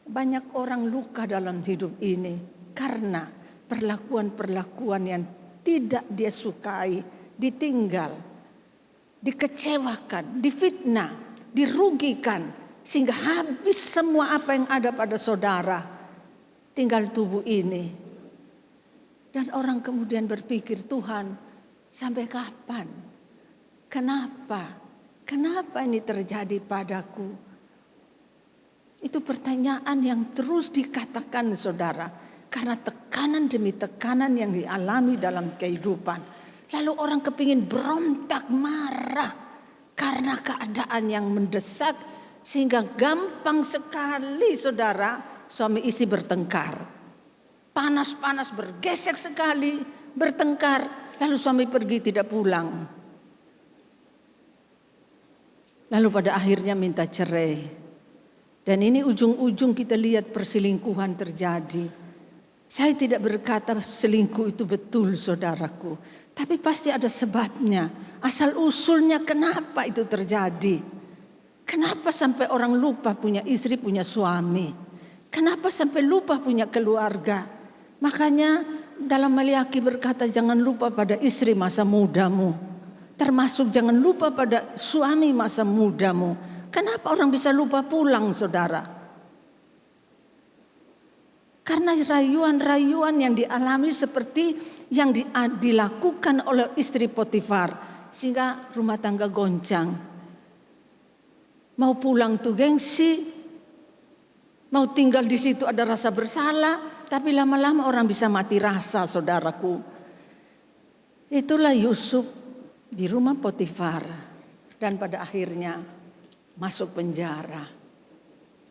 Speaker 6: banyak orang luka dalam hidup ini karena perlakuan-perlakuan yang tidak dia sukai, ditinggal, dikecewakan, difitnah, dirugikan. Sehingga habis semua apa yang ada pada saudara, tinggal tubuh ini. Dan orang kemudian berpikir, Tuhan sampai kapan? Kenapa? Kenapa ini terjadi padaku? Itu pertanyaan yang terus dikatakan saudara. Karena tekanan demi tekanan yang dialami dalam kehidupan. Lalu orang kepingin berontak, marah. Karena keadaan yang mendesak. Sehingga gampang sekali saudara suami istri bertengkar. Panas-panas bergesek sekali bertengkar. Lalu suami pergi tidak pulang. Lalu pada akhirnya minta cerai. Dan ini ujung-ujung kita lihat perselingkuhan terjadi. Saya tidak berkata selingkuh itu betul saudaraku. Tapi pasti ada sebabnya. Asal usulnya kenapa itu terjadi. Kenapa sampai orang lupa punya istri, punya suami? Kenapa sampai lupa punya keluarga? Makanya dalam Maliaki berkata jangan lupa pada istri masa mudamu. Termasuk jangan lupa pada suami masa mudamu. Kenapa orang bisa lupa pulang saudara? Karena rayuan-rayuan yang dialami seperti yang dilakukan oleh istri Potifar. Sehingga rumah tangga goncang. Mau pulang tuh gengsi, mau tinggal di situ ada rasa bersalah, tapi lama-lama orang bisa mati rasa saudaraku. Itulah Yusuf di rumah Potifar dan pada akhirnya masuk penjara.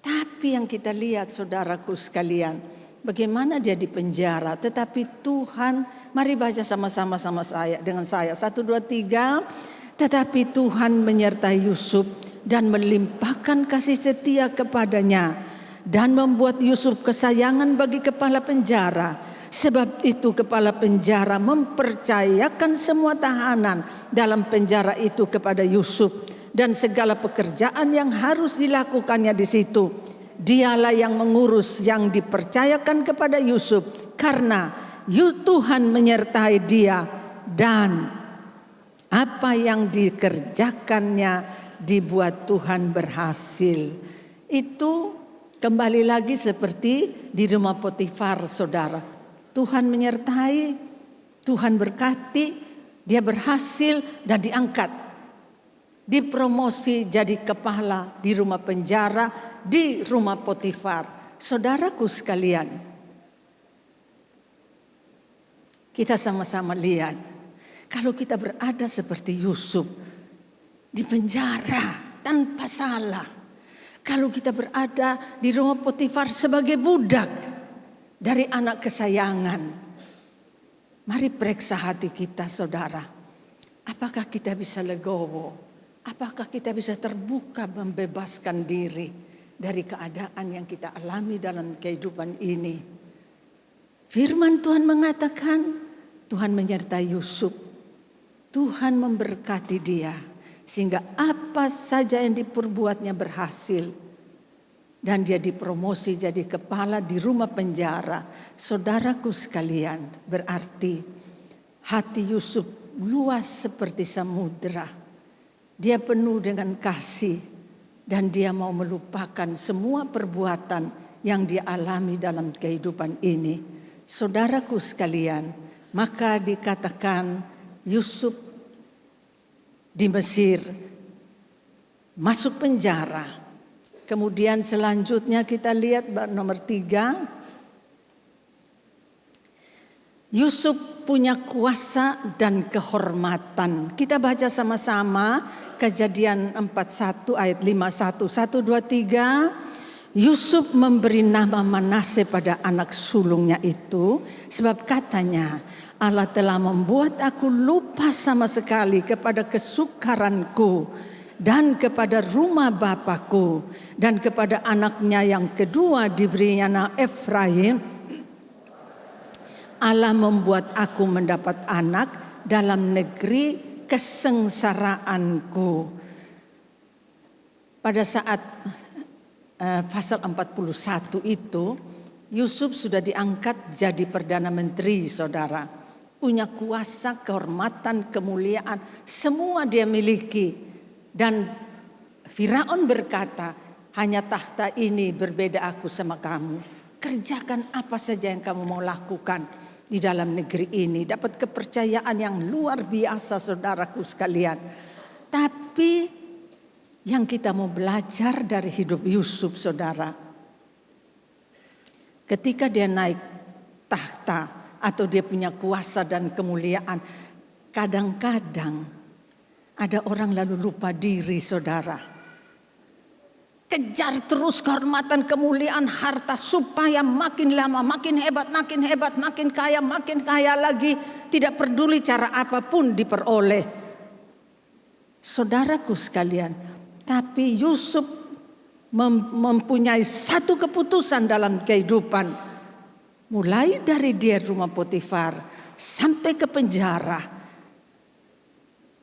Speaker 6: Tapi yang kita lihat saudaraku sekalian, bagaimana dia di penjara, tetapi Tuhan, mari baca sama-sama dengan saya. 1, 2, 3. Tetapi Tuhan menyertai Yusuf dan melimpahkan kasih setia kepadanya dan membuat Yusuf kesayangan bagi kepala penjara. Sebab itu kepala penjara mempercayakan semua tahanan dalam penjara itu kepada Yusuf dan segala pekerjaan yang harus dilakukannya di situ. Dialah yang mengurus yang dipercayakan kepada Yusuf karena Tuhan menyertai dia dan apa yang dikerjakannya dibuat Tuhan berhasil. Itu kembali lagi seperti di rumah Potifar saudara. Tuhan menyertai, Tuhan berkati, dia berhasil dan diangkat. dipromosi jadi kepala di rumah penjara, di rumah Potifar. Saudaraku sekalian, kita sama-sama lihat, kalau kita berada seperti Yusuf di penjara tanpa salah, kalau kita berada di rumah Potifar sebagai budak dari anak kesayangan, mari periksa hati kita, saudara. Apakah kita bisa legowo? Apakah kita bisa terbuka membebaskan diri dari keadaan yang kita alami dalam kehidupan ini? Firman Tuhan mengatakan, Tuhan menyertai Yusuf. Tuhan memberkati dia sehingga apa saja yang diperbuatnya berhasil. Dan dia dipromosi jadi kepala di rumah penjara. Saudaraku sekalian, berarti hati Yusuf luas seperti samudera. Dia penuh dengan kasih dan dia mau melupakan semua perbuatan yang dia alami dalam kehidupan ini. Saudaraku sekalian, maka dikatakan Yusuf di Mesir masuk penjara. Kemudian selanjutnya kita lihat nomor 3. Yusuf punya kuasa dan kehormatan. Kita baca sama-sama Kejadian 41 ayat 51. 1, 2, 3. Yusuf memberi nama Manasye pada anak sulungnya itu, sebab katanya, Allah telah membuat aku lupa sama sekali kepada kesukaranku dan kepada rumah bapakku, dan kepada anaknya yang kedua diberinya nama Efraim. Allah membuat aku mendapat anak dalam negeri kesengsaraanku. Pada saat pasal 41 itu, Yusuf sudah diangkat jadi Perdana Menteri, saudara. Punya kuasa, kehormatan, kemuliaan, semua dia miliki. Dan Firaun berkata, hanya takhta ini berbeda aku sama kamu. Kerjakan apa saja yang kamu mau lakukan di dalam negeri ini. Dapat kepercayaan yang luar biasa, saudaraku sekalian. Tapi yang kita mau belajar dari hidup Yusuf, saudara, ketika dia naik tahta atau dia punya kuasa dan kemuliaan, kadang-kadang ada orang lalu lupa diri, saudara. Kejar terus kehormatan, kemuliaan, harta supaya makin lama, makin hebat, makin kaya lagi. Tidak peduli cara apapun diperoleh. Saudaraku sekalian, tapi Yusuf mempunyai satu keputusan dalam kehidupan. Mulai dari dia rumah Potifar sampai ke penjara,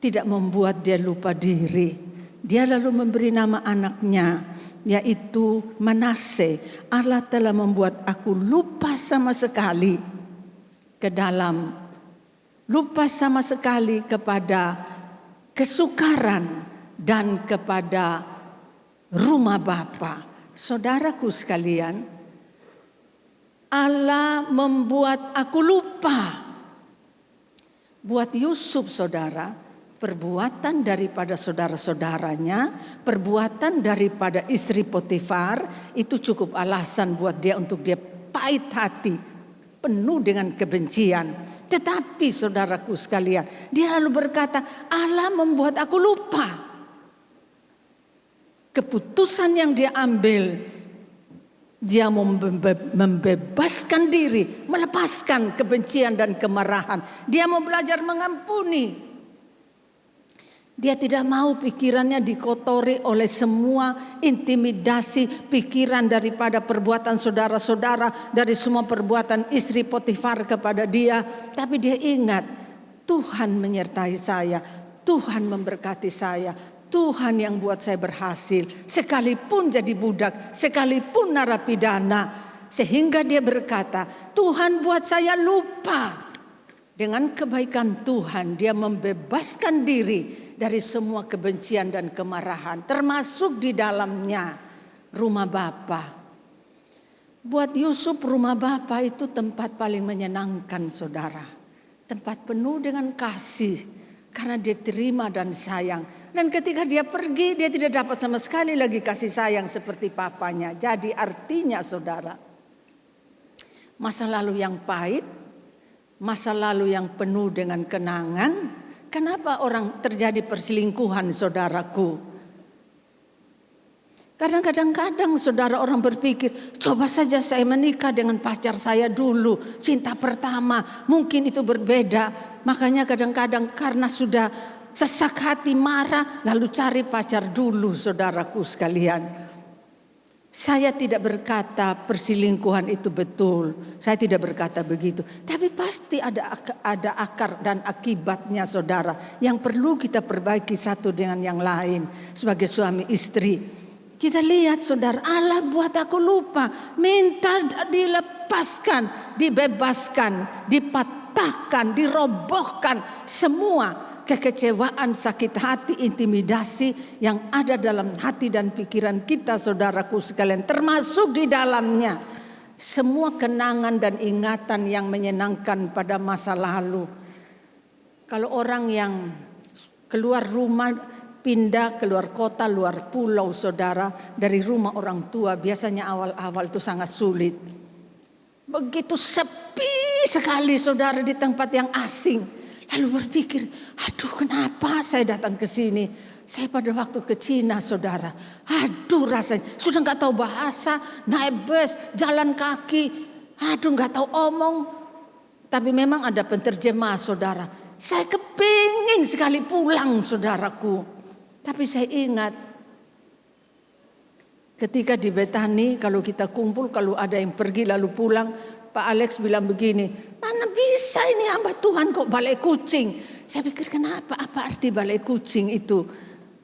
Speaker 6: tidak membuat dia lupa diri. Dia lalu memberi nama anaknya, yaitu Manasye. Allah telah membuat aku lupa sama sekali kepada kesukaran dan kepada rumah bapa. Saudaraku sekalian, Allah membuat aku lupa. Buat Yusuf, saudara, perbuatan daripada saudara-saudaranya, perbuatan daripada istri Potifar, itu cukup alasan buat dia untuk dia pahit hati, penuh dengan kebencian. Tetapi saudaraku sekalian, dia lalu berkata, Allah membuat aku lupa. Keputusan yang dia ambil, dia membebaskan diri, melepaskan kebencian dan kemarahan. Dia mau belajar mengampuni. Dia tidak mau pikirannya dikotori oleh semua intimidasi pikiran daripada perbuatan saudara-saudara, dari semua perbuatan istri Potifar kepada dia. Tapi dia ingat, Tuhan menyertai saya, Tuhan memberkati saya, Tuhan yang buat saya berhasil, sekalipun jadi budak, sekalipun narapidana. Sehingga dia berkata, Tuhan buat saya lupa. Dengan kebaikan Tuhan, dia membebaskan diri dari semua kebencian dan kemarahan, termasuk di dalamnya rumah bapa. Buat Yusuf, rumah bapa itu tempat paling menyenangkan, saudara. Tempat penuh dengan kasih, karena dia terima dan sayang. Dan ketika dia pergi, dia tidak dapat sama sekali lagi kasih sayang seperti papanya. Jadi artinya saudara, masa lalu yang pahit, masa lalu yang penuh dengan kenangan. Kenapa orang terjadi perselingkuhan saudaraku? Kadang-kadang saudara orang berpikir, coba saja saya menikah dengan pacar saya dulu, cinta pertama, mungkin itu berbeda. Makanya kadang-kadang karena sudah sesak hati, marah, lalu cari pacar dulu saudaraku sekalian. Saya tidak berkata perselingkuhan itu betul. Saya tidak berkata begitu. Tapi pasti ada akar dan akibatnya saudara. Yang perlu kita perbaiki satu dengan yang lain. Sebagai suami istri. Kita lihat saudara, Allah buat aku lupa. Minta dilepaskan, dibebaskan, dipatahkan, dirobohkan. Semua kekecewaan, sakit hati, intimidasi yang ada dalam hati dan pikiran kita saudaraku sekalian, termasuk di dalamnya semua kenangan dan ingatan yang menyenangkan pada masa lalu. Kalau orang yang keluar rumah, pindah keluar kota, luar pulau saudara, dari rumah orang tua, biasanya awal-awal itu sangat sulit. Begitu sepi sekali saudara di tempat yang asing. Lalu berpikir, aduh kenapa saya datang ke sini? Saya pada waktu ke Cina saudara, aduh rasanya sudah nggak tahu bahasa, naik bus, jalan kaki, aduh nggak tahu omong. Tapi memang ada penterjemah saudara. Saya kepingin sekali pulang saudaraku. Tapi saya ingat ketika di Betani kalau kita kumpul, kalau ada yang pergi lalu pulang, Pak Alex bilang begini, mana bisa ini hamba Tuhan kok balai kucing. Saya pikir kenapa, apa arti balai kucing itu.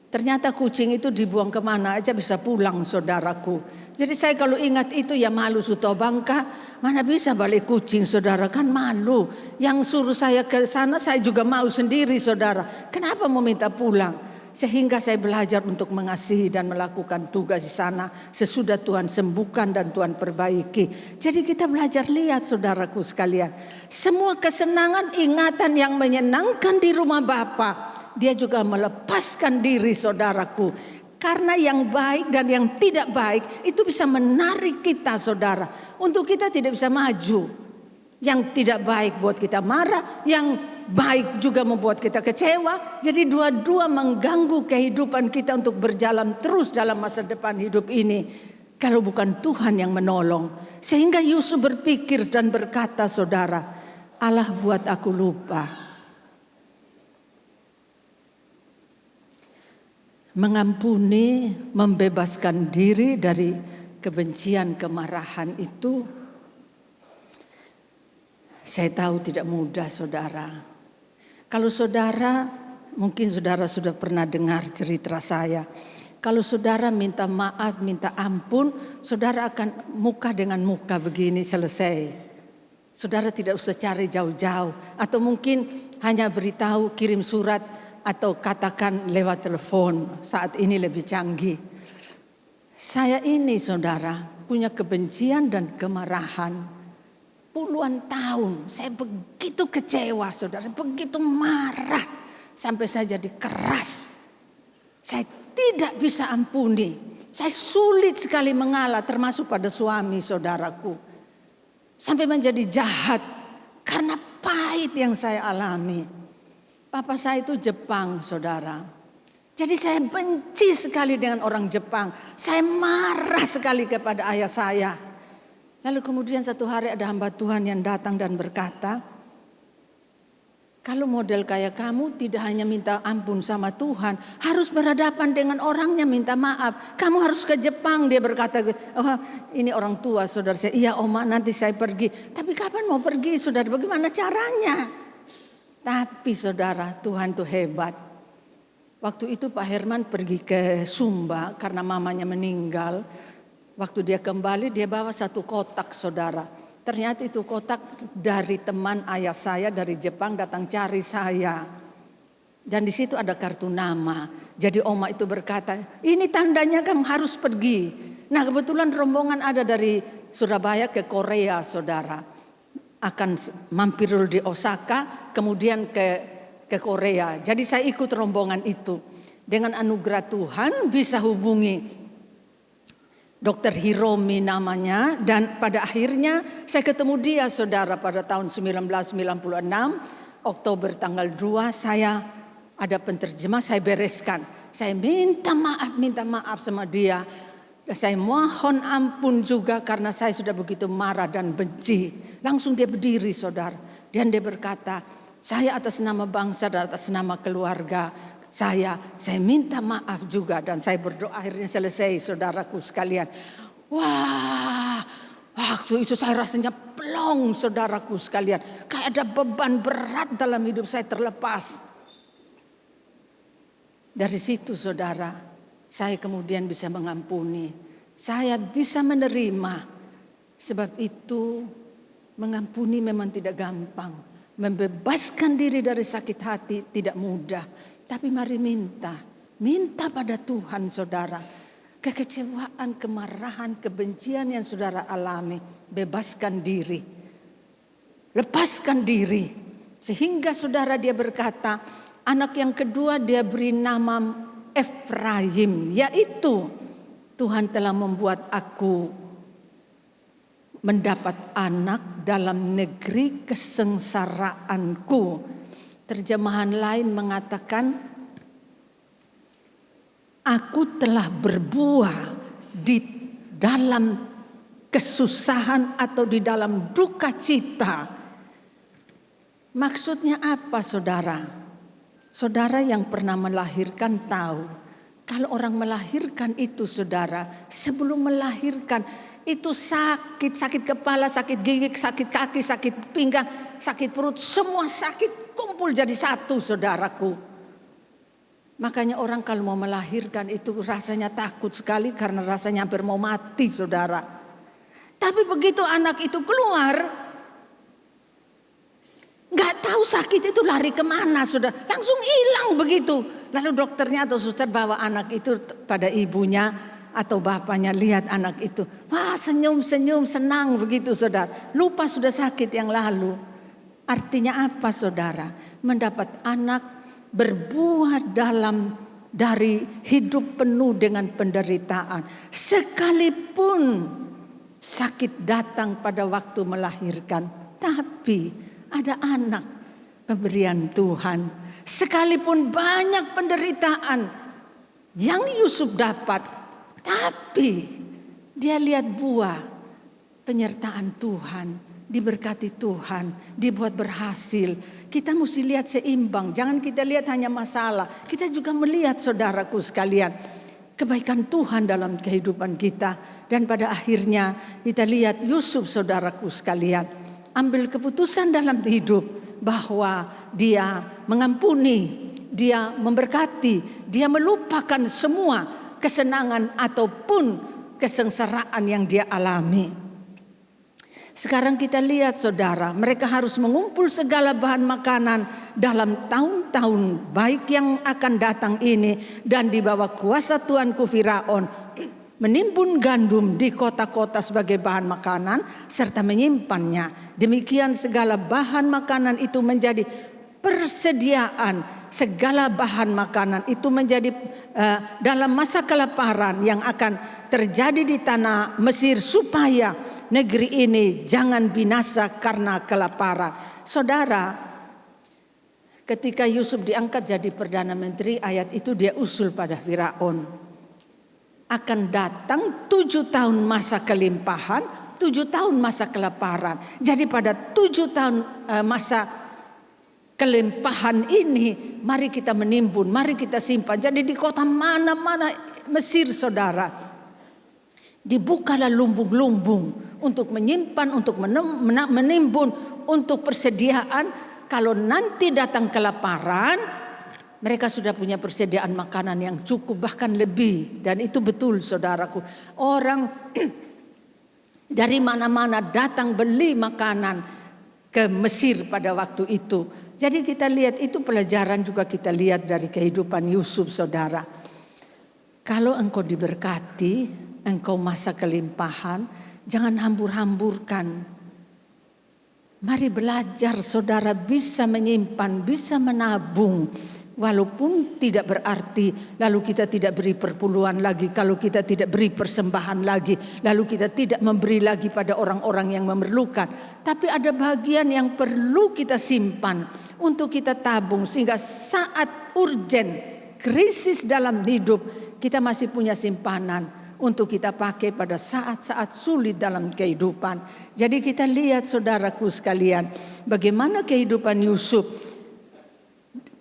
Speaker 6: Ternyata kucing itu dibuang kemana aja bisa pulang saudaraku. Jadi saya kalau ingat itu ya malu suto bangka. Mana bisa balai kucing saudara, kan malu. Yang suruh saya ke sana saya juga mau sendiri saudara. Kenapa mau minta pulang? Sehingga saya belajar untuk mengasihi dan melakukan tugas di sana sesudah Tuhan sembuhkan dan Tuhan perbaiki. Jadi kita belajar lihat saudaraku sekalian. Semua kesenangan, ingatan yang menyenangkan di rumah Bapa, dia juga melepaskan diri saudaraku. Karena yang baik dan yang tidak baik itu bisa menarik kita saudara. Untuk kita tidak bisa maju. Yang tidak baik buat kita marah, yang baik juga membuat kita kecewa. Jadi dua-dua mengganggu kehidupan kita untuk berjalan terus dalam masa depan hidup ini. Kalau bukan Tuhan yang menolong. Sehingga Yusuf berpikir dan berkata saudara, Allah buat aku lupa. Mengampuni, membebaskan diri dari kebencian, kemarahan itu saya tahu tidak mudah saudara. Kalau saudara, mungkin saudara sudah pernah dengar cerita saya. Kalau saudara minta maaf, minta ampun, saudara akan muka dengan muka begini selesai. Saudara tidak usah cari jauh-jauh. Atau mungkin hanya beritahu, kirim surat atau katakan lewat telepon. Saat ini lebih canggih. Saya ini saudara punya kebencian dan kemarahan. Puluhan tahun saya begitu kecewa saudara, begitu marah sampai saya jadi keras. Saya tidak bisa ampuni, saya sulit sekali mengalah termasuk pada suami saudaraku. Sampai menjadi jahat karena pahit yang saya alami. Papa saya itu Jepang saudara. Jadi saya benci sekali dengan orang Jepang. Saya marah sekali kepada ayah saya. Lalu kemudian satu hari ada hamba Tuhan yang datang dan berkata, kalau model kayak kamu tidak hanya minta ampun sama Tuhan, harus berhadapan dengan orangnya minta maaf. Kamu harus ke Jepang, dia berkata, oh ini orang tua saudara saya. Iya Oma nanti saya pergi. Tapi kapan mau pergi saudara, bagaimana caranya? Tapi saudara Tuhan tuh hebat. Waktu itu Pak Herman pergi ke Sumba karena mamanya meninggal. Waktu dia kembali dia bawa satu kotak saudara. Ternyata itu kotak dari teman ayah saya dari Jepang datang cari saya. Dan di situ ada kartu nama. Jadi Oma itu berkata, ini tandanya kamu harus pergi. Nah kebetulan rombongan ada dari Surabaya ke Korea saudara. Akan mampir dulu di Osaka kemudian ke Korea. Jadi saya ikut rombongan itu. Dengan anugerah Tuhan bisa hubungi Dr. Hiromi namanya, dan pada akhirnya saya ketemu dia saudara pada tahun 1996 Oktober tanggal 2 saya ada penterjemah, saya bereskan. Saya minta maaf sama dia. Saya mohon ampun juga karena saya sudah begitu marah dan benci. Langsung dia berdiri saudara. Dan dia berkata, saya atas nama bangsa dan atas nama keluarga saya minta maaf juga. Dan saya berdoa akhirnya selesai saudaraku sekalian. Wah, waktu itu saya rasanya plong saudaraku sekalian. Kayak ada beban berat dalam hidup saya terlepas. Dari situ saudara, saya kemudian bisa mengampuni. Saya bisa menerima. Sebab itu mengampuni memang tidak gampang. Membebaskan diri dari sakit hati tidak mudah. Tapi mari minta pada Tuhan saudara. Kekecewaan, kemarahan, kebencian yang saudara alami, bebaskan diri. Lepaskan diri. Sehingga saudara dia berkata, anak yang kedua dia beri nama Efraim, yaitu Tuhan telah membuat aku mendapat anak dalam negeri kesengsaraanku. Terjemahan lain mengatakan, aku telah berbuah di dalam kesusahan atau di dalam duka cita. Maksudnya apa saudara? Saudara yang pernah melahirkan tahu, kalau orang melahirkan itu saudara, sebelum melahirkan itu sakit kepala, sakit gigi, sakit kaki, sakit pinggang, sakit perut, semua sakit kumpul jadi satu saudaraku. Makanya orang kalau mau melahirkan itu rasanya takut sekali karena rasanya hampir mau mati saudara. Tapi begitu anak itu keluar, gak tahu sakit itu lari kemana saudara, langsung hilang begitu. Lalu dokternya atau suster bawa anak itu pada ibunya atau bapaknya, lihat anak itu, wah senyum-senyum senang begitu saudara. Lupa sudah sakit yang lalu. Artinya apa saudara? Mendapat anak berbuah dari hidup penuh dengan penderitaan. Sekalipun sakit datang pada waktu melahirkan, tapi ada anak pemberian Tuhan. Sekalipun banyak penderitaan yang Yusuf dapat, tapi dia lihat buah penyertaan Tuhan, diberkati Tuhan, dibuat berhasil. Kita mesti lihat seimbang, jangan kita lihat hanya masalah. Kita juga melihat saudaraku sekalian, kebaikan Tuhan dalam kehidupan kita. Dan pada akhirnya kita lihat Yusuf saudaraku sekalian, ambil keputusan dalam hidup bahwa dia mengampuni, dia memberkati, dia melupakan semua kesenangan ataupun kesengsaraan yang dia alami. Sekarang kita lihat saudara, mereka harus mengumpul segala bahan makanan dalam tahun-tahun baik yang akan datang ini, dan di bawah kuasa tuanku Firaun menimbun gandum di kota-kota sebagai bahan makanan serta menyimpannya. Demikian segala bahan makanan itu menjadi persediaan. Segala bahan makanan itu menjadi dalam masa kelaparan yang akan terjadi di tanah Mesir, supaya negeri ini jangan binasa karena kelaparan. Saudara, ketika Yusuf diangkat jadi Perdana Menteri, ayat itu dia usul pada Firaun. Akan datang 7 tahun masa kelimpahan, 7 tahun masa kelaparan. Jadi pada 7 tahun masa kelimpahan ini, mari kita menimbun, mari kita simpan. Jadi di kota mana-mana Mesir saudara, dibukalah lumbung-lumbung untuk menyimpan, untuk menimbun, untuk persediaan. Kalau nanti datang kelaparan, mereka sudah punya persediaan makanan yang cukup, bahkan lebih. Dan itu betul saudaraku. Orang dari mana-mana datang beli makanan ke Mesir pada waktu itu. Jadi kita lihat itu pelajaran juga kita lihat dari kehidupan Yusuf saudara. Kalau engkau diberkati, engkau masa kelimpahan, jangan hambur-hamburkan. Mari belajar saudara bisa menyimpan, bisa menabung, Walaupun tidak berarti lalu kita tidak beri perpuluhan lagi, kalau kita tidak beri persembahan lagi, lalu kita tidak memberi lagi pada orang-orang yang memerlukan. Tapi ada bagian yang perlu kita simpan untuk kita tabung, sehingga saat urgen, krisis dalam hidup, kita masih punya simpanan untuk kita pakai pada saat-saat sulit dalam kehidupan. Jadi kita lihat saudaraku sekalian, bagaimana kehidupan Yusuf.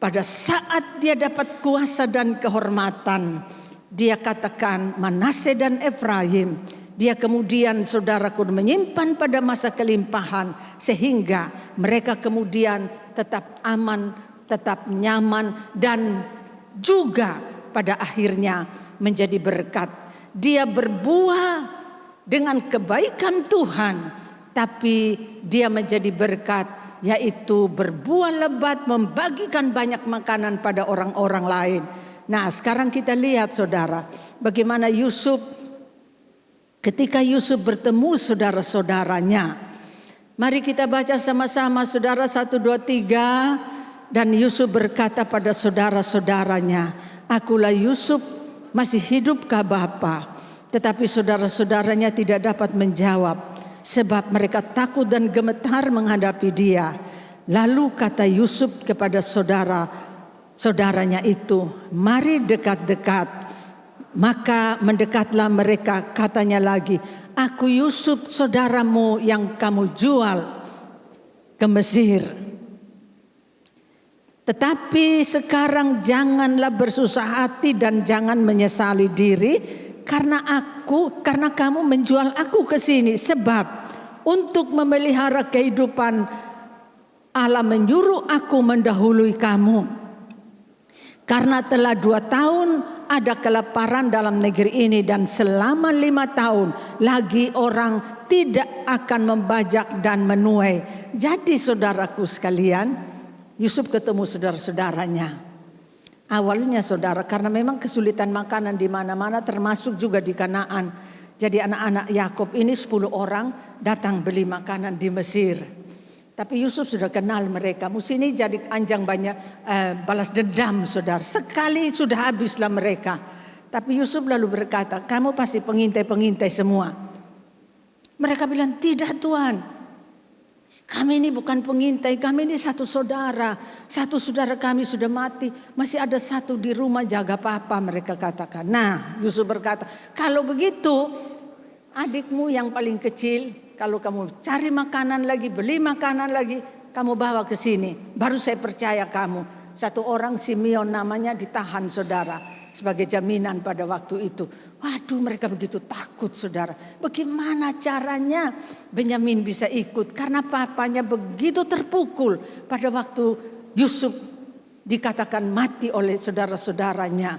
Speaker 6: Pada saat dia dapat kuasa dan kehormatan, dia katakan Manase dan Efraim. Dia kemudian saudaraku menyimpan pada masa kelimpahan, sehingga mereka kemudian tetap aman, tetap nyaman, dan juga pada akhirnya menjadi berkat. Dia berbuah dengan kebaikan Tuhan, tapi dia menjadi berkat, yaitu berbuah lebat, membagikan banyak makanan pada orang-orang lain. Nah, sekarang kita lihat saudara, bagaimana Yusuf ketika Yusuf bertemu saudara-saudaranya. Mari kita baca sama-sama saudara, 1, 2, 3. Dan Yusuf berkata pada saudara-saudaranya, "Akulah Yusuf, masih hidupkah Bapa?" Tetapi saudara-saudaranya tidak dapat menjawab, sebab mereka takut dan gemetar menghadapi dia. Lalu kata Yusuf kepada saudara-saudaranya itu, "Mari dekat-dekat." Maka mendekatlah mereka, katanya lagi, "Aku Yusuf saudaramu yang kamu jual ke Mesir. Tetapi sekarang janganlah bersusah hati dan jangan menyesali diri karena kamu menjual aku ke sini, sebab untuk memelihara kehidupan Allah menyuruh aku mendahului kamu. Karena telah 2 tahun ada kelaparan dalam negeri ini, dan selama 5 tahun lagi orang tidak akan membajak dan menuai." Jadi saudaraku sekalian, Yusuf ketemu saudara-saudaranya. Awalnya saudara, karena memang kesulitan makanan di mana-mana, termasuk juga di Kanaan. Jadi anak-anak Yakub ini 10 orang datang beli makanan di Mesir. Tapi Yusuf sudah kenal mereka. Musim ini jadi anjang banyak balas dendam saudara. Sekali sudah habislah mereka. Tapi Yusuf lalu berkata, "Kamu pasti pengintai-pengintai semua." Mereka bilang, "Tidak Tuhan. Kami ini bukan pengintai, kami ini satu saudara. Satu saudara kami sudah mati, masih ada satu di rumah jaga papa," mereka katakan. Nah, Yusuf berkata, "Kalau begitu, adikmu yang paling kecil, kalau kamu cari makanan lagi, beli makanan lagi, kamu bawa ke sini. Baru saya percaya kamu." Satu orang Simeon namanya ditahan saudara, sebagai jaminan pada waktu itu. Waduh, mereka begitu takut saudara. Bagaimana caranya Benyamin bisa ikut? Karena papanya begitu terpukul pada waktu Yusuf dikatakan mati oleh saudara-saudaranya.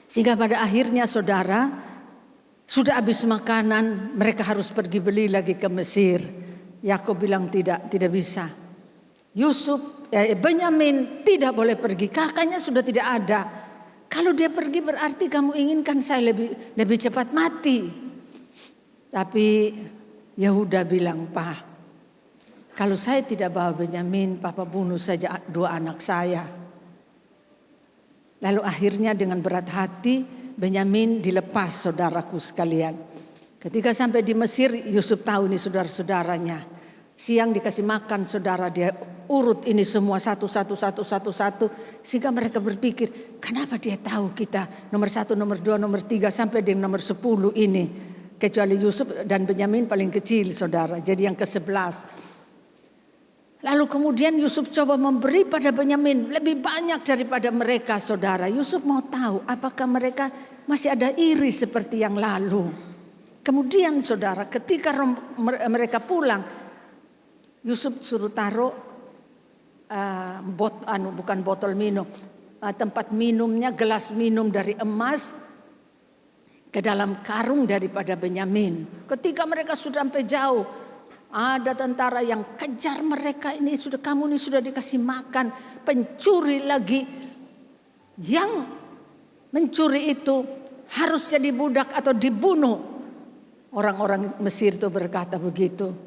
Speaker 6: Sehingga pada akhirnya saudara, sudah habis makanan, mereka harus pergi beli lagi ke Mesir. Yakub bilang tidak bisa. Benyamin tidak boleh pergi, kakaknya sudah tidak ada. Kalau dia pergi berarti kamu inginkan saya lebih cepat mati. Tapi Yehuda bilang, "Pak, kalau saya tidak bawa Benyamin, Papa bunuh saja 2 anak saya." Lalu akhirnya dengan berat hati Benyamin dilepas saudaraku sekalian. Ketika sampai di Mesir, Yusuf tahu ini saudara-saudaranya. Siang dikasih makan saudara, dia urut ini semua satu, sehingga mereka berpikir, kenapa dia tahu kita nomor 1, nomor 2, nomor 3 sampai di nomor 10 ini, kecuali Yusuf dan Benyamin paling kecil saudara, jadi yang ke-11. Lalu kemudian Yusuf coba memberi pada Benyamin lebih banyak daripada mereka saudara. Yusuf mau tahu apakah mereka masih ada iri seperti yang lalu. Kemudian saudara, ketika mereka pulang, Yusuf suruh taruh bukan botol minum, tempat minumnya, gelas minum dari emas ke dalam karung daripada Benyamin. Ketika mereka sudah sampai jauh, ada tentara yang kejar mereka, kamu ini sudah dikasih makan, pencuri lagi. Yang mencuri itu harus jadi budak atau dibunuh. Orang-orang Mesir itu berkata begitu.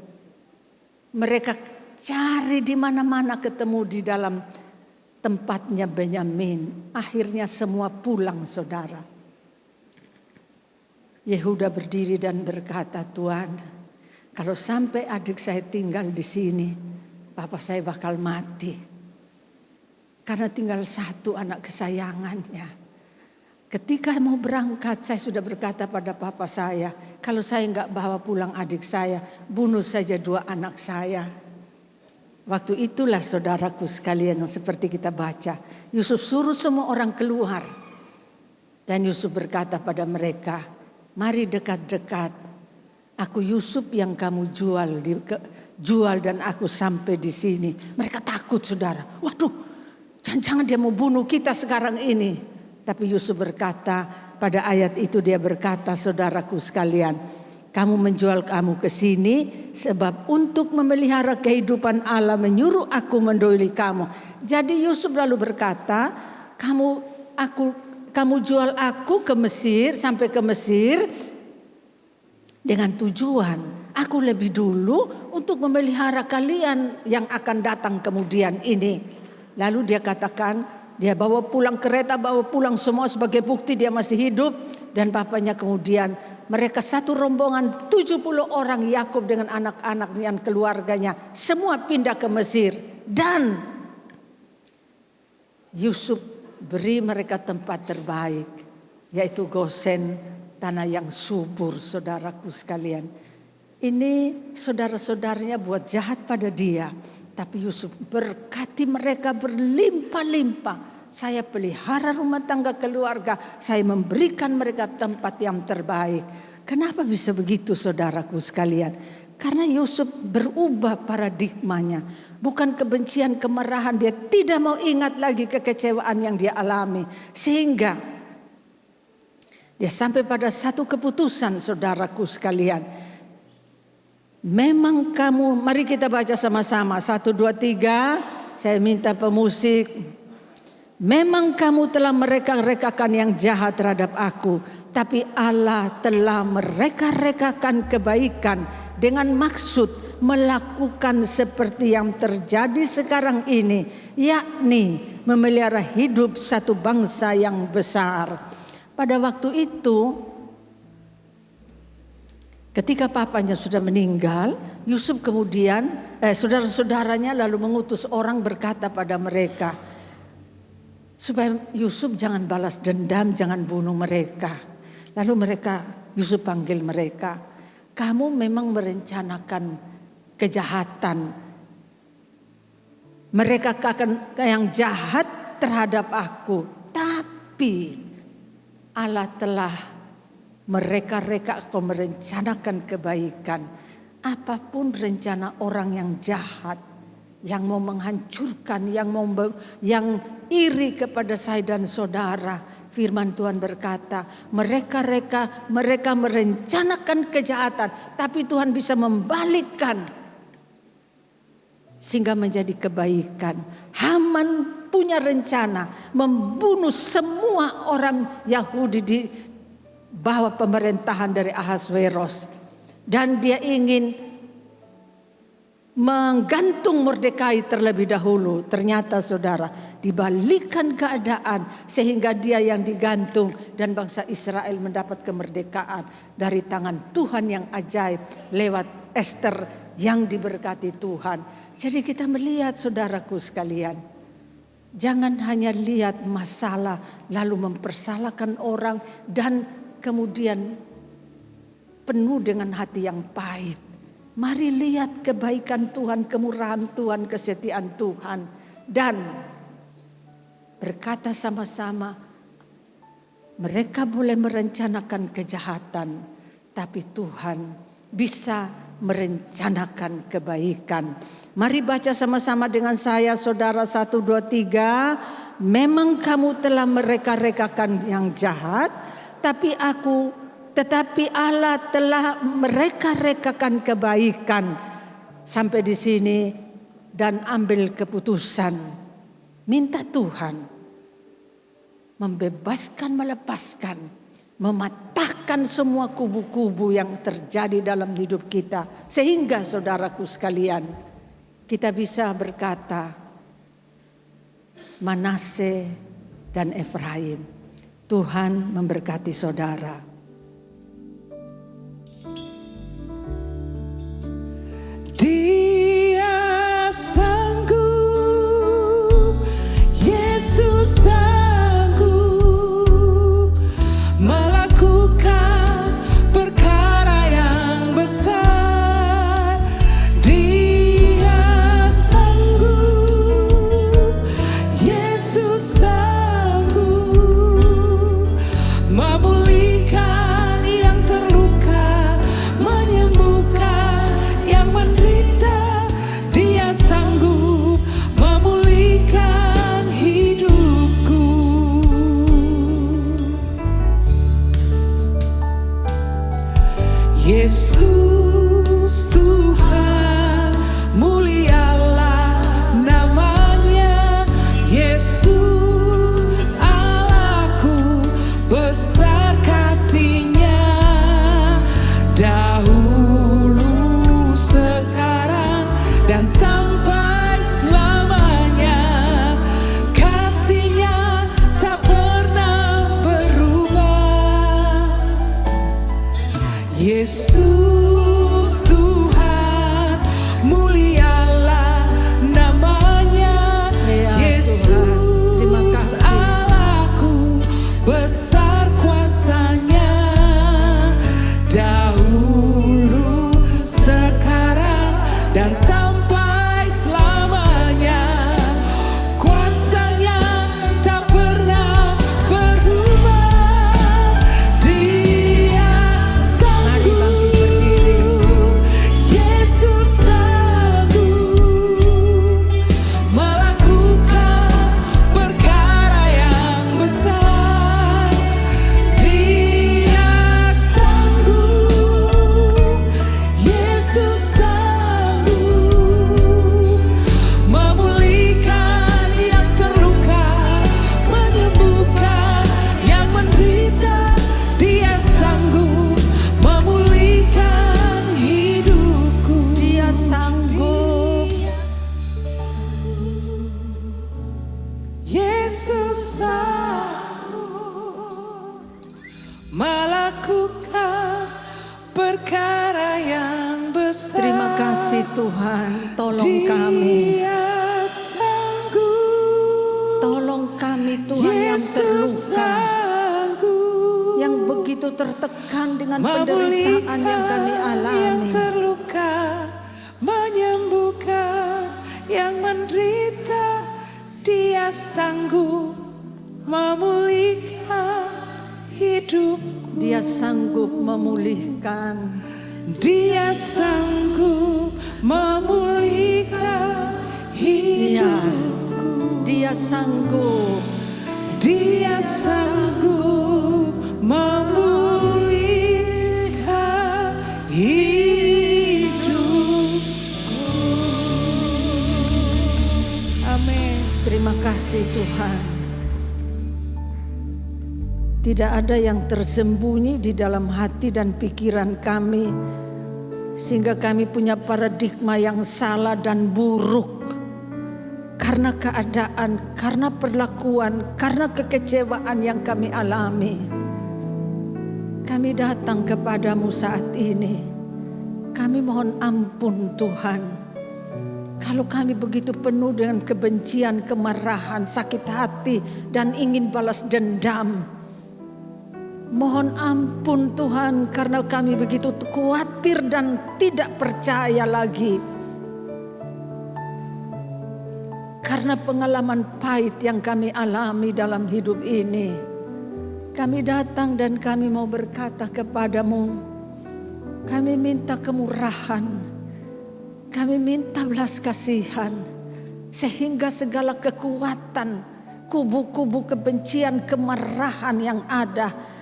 Speaker 6: Mereka cari di mana-mana, ketemu di dalam tempatnya Benyamin. Akhirnya semua pulang, saudara. Yehuda berdiri dan berkata, Tuhan, kalau sampai adik saya tinggal di sini, papa saya bakal mati. Karena tinggal satu anak kesayangannya. Ketika mau berangkat, saya sudah berkata pada papa saya, kalau saya enggak bawa pulang adik saya, bunuh saja 2 anak saya. Waktu itulah saudaraku sekalian yang seperti kita baca, Yusuf suruh semua orang keluar. Dan Yusuf berkata pada mereka, mari dekat-dekat. Aku Yusuf yang kamu jual dan aku sampai di sini. Mereka takut, saudara. Waduh, jangan-jangan dia mau bunuh kita sekarang ini. Tapi Yusuf berkata, pada ayat itu dia berkata, saudaraku sekalian, kamu menjual kamu ke sini sebab untuk memelihara kehidupan Allah menyuruh aku mendolimi kamu. Jadi Yusuf lalu berkata, kamu jual aku ke Mesir, sampai ke Mesir dengan tujuan aku lebih dulu untuk memelihara kalian yang akan datang kemudian ini. Lalu dia katakan, dia bawa pulang kereta, bawa pulang semua sebagai bukti dia masih hidup. Dan papanya kemudian mereka satu rombongan 70 orang Yakub dengan anak-anak dan keluarganya semua pindah ke Mesir. Dan Yusuf beri mereka tempat terbaik, yaitu Gosen, tanah yang subur, saudaraku sekalian. Ini saudara-saudaranya buat jahat pada dia. Tapi Yusuf berkati mereka berlimpah-limpah. Saya pelihara rumah tangga keluarga. Saya memberikan mereka tempat yang terbaik. Kenapa bisa begitu, saudaraku sekalian? Karena Yusuf berubah paradigmanya. Bukan kebencian, kemarahan. Dia tidak mau ingat lagi kekecewaan yang dia alami. Sehingga dia sampai pada satu keputusan, saudaraku sekalian. Memang kamu, mari kita baca sama-sama. 1, 2, 3. Saya minta pemusik. Memang kamu telah mereka-rekakan yang jahat terhadap aku, tapi Allah telah mereka-rekakan kebaikan dengan maksud melakukan seperti yang terjadi sekarang ini, yakni memelihara hidup satu bangsa yang besar. Pada waktu itu, ketika papanya sudah meninggal, Yusuf kemudian saudara-saudaranya lalu mengutus orang berkata pada mereka, supaya Yusuf jangan balas dendam, jangan bunuh mereka. Lalu Yusuf panggil mereka, kamu memang merencanakan kejahatan. Mereka akan yang jahat terhadap aku, tapi Allah telah mereka-reka atau merencanakan kebaikan. Apapun rencana orang yang jahat, yang mau menghancurkan, yang iri kepada saya dan saudara, firman Tuhan berkata, mereka merencanakan kejahatan, tapi Tuhan bisa membalikkan sehingga menjadi kebaikan. Haman punya rencana membunuh semua orang Yahudi di bawah pemerintahan dari Ahasveros, dan dia ingin menggantung Mordekai terlebih dahulu. Ternyata saudara, dibalikkan keadaan sehingga dia yang digantung dan bangsa Israel mendapat kemerdekaan dari tangan Tuhan yang ajaib lewat Ester yang diberkati Tuhan. Jadi kita melihat, saudaraku sekalian, jangan hanya lihat masalah lalu mempersalahkan orang dan kemudian penuh dengan hati yang pahit. Mari lihat kebaikan Tuhan, kemurahan Tuhan, kesetiaan Tuhan, dan berkata sama-sama, mereka boleh merencanakan kejahatan, tapi Tuhan bisa merencanakan kebaikan. Mari baca sama-sama dengan saya, saudara. 1, 2, 3. Memang kamu telah mereka-rekakan yang jahat, tetapi Allah telah mereka-rekakan kebaikan. Sampai di sini dan ambil keputusan. Minta Tuhan membebaskan, melepaskan, mematahkan semua kubu-kubu yang terjadi dalam hidup kita. Sehingga saudaraku sekalian, kita bisa berkata, Manase, dan Efraim. Tuhan memberkati saudara.
Speaker 2: Dia sanggup, Yesus sanggup melakukan perkara yang besar. Dia sanggup, Yesus sanggup memulihkan yang terluka, menyembuhkan yang menderita. Dia sanggup memulihkan hidupku. Yesus Tuhan, mulialah namanya. Yesus Allahku, besar kasih-Nya. Dahulu, sekarang, dan sampai selamanya. Kasih-Nya tak pernah berubah. Yesus Tuhan, mulialah namanya.
Speaker 6: Ya,
Speaker 2: Yesus
Speaker 6: Tuhan. Terima kasih.
Speaker 2: Allahku, besar kuasa-Nya. Dahulu, sekarang, dan sampai selamanya. Kuasa-Nya tak pernah berubah. Dia
Speaker 6: Mari bangkit
Speaker 2: sanggup, Yesus sanggup melakukan perkara yang besar. Dia sanggup, Yesus sanggup memulihkan yang terluka, menyembuhkan yang menderita. Dia sanggup memulihkan hidupku.
Speaker 6: Dia sanggup.
Speaker 2: Yesus sanggup melakukan perkara yang besar.
Speaker 6: Terima kasih Tuhan, tolong kami.
Speaker 2: Dia sanggup.
Speaker 6: Tolong kami Tuhan yang
Speaker 2: Yesus
Speaker 6: terluka,
Speaker 2: sanggup
Speaker 6: yang begitu tertekan dengan penderitaan
Speaker 2: memulihkan
Speaker 6: yang kami
Speaker 2: yang
Speaker 6: alami.
Speaker 2: terluka, menyembuhkan yang menderita. Dia sanggup memulihkan hidupku.
Speaker 6: Dia sanggup memulihkan.
Speaker 2: Dia sanggup memulihkan hidupku.
Speaker 6: Dia sanggup.
Speaker 2: Dia sanggup memulihkan hidupku. Amin.
Speaker 6: Terima kasih Tuhan. Tidak ada yang tersembunyi di dalam hati dan pikiran kami, sehingga kami punya paradigma yang salah dan buruk. Karena keadaan, karena perlakuan, karena kekecewaan yang kami alami. Kami datang kepadamu saat ini. Kami mohon ampun Tuhan. Kalau kami begitu penuh dengan kebencian, kemarahan, sakit hati, dan ingin balas dendam. Mohon ampun Tuhan karena kami begitu khawatir dan tidak percaya lagi. Karena pengalaman pahit yang kami alami dalam hidup ini. Kami datang dan kami mau berkata kepadamu. Kami minta kemurahan. Kami minta belas kasihan. Sehingga segala kekuatan, kubu-kubu kebencian, kemarahan yang ada,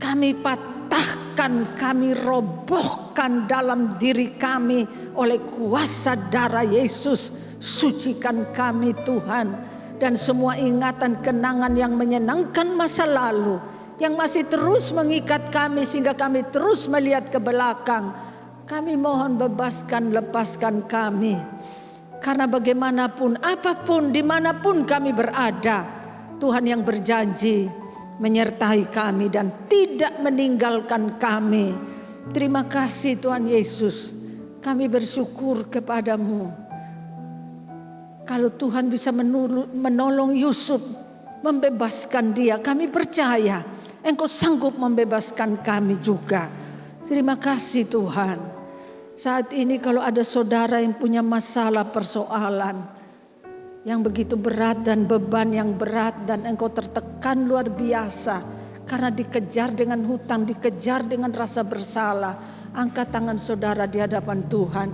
Speaker 6: kami patahkan, kami robohkan dalam diri kami oleh kuasa darah Yesus. Sucikan kami Tuhan. Dan semua ingatan kenangan yang menyenangkan masa lalu, yang masih terus mengikat kami sehingga kami terus melihat ke belakang, kami mohon bebaskan, lepaskan kami. Karena bagaimanapun, apapun, dimanapun kami berada, Tuhan yang berjanji menyertai kami dan tidak meninggalkan kami. Terima kasih Tuhan Yesus. Kami bersyukur kepadamu. Kalau Tuhan bisa menolong Yusuf, membebaskan dia, kami percaya Engkau sanggup membebaskan kami juga. Terima kasih Tuhan. Saat ini kalau ada saudara yang punya masalah persoalan yang begitu berat dan beban yang berat dan engkau tertekan luar biasa karena dikejar dengan hutang, dikejar dengan rasa bersalah, angkat tangan saudara di hadapan Tuhan.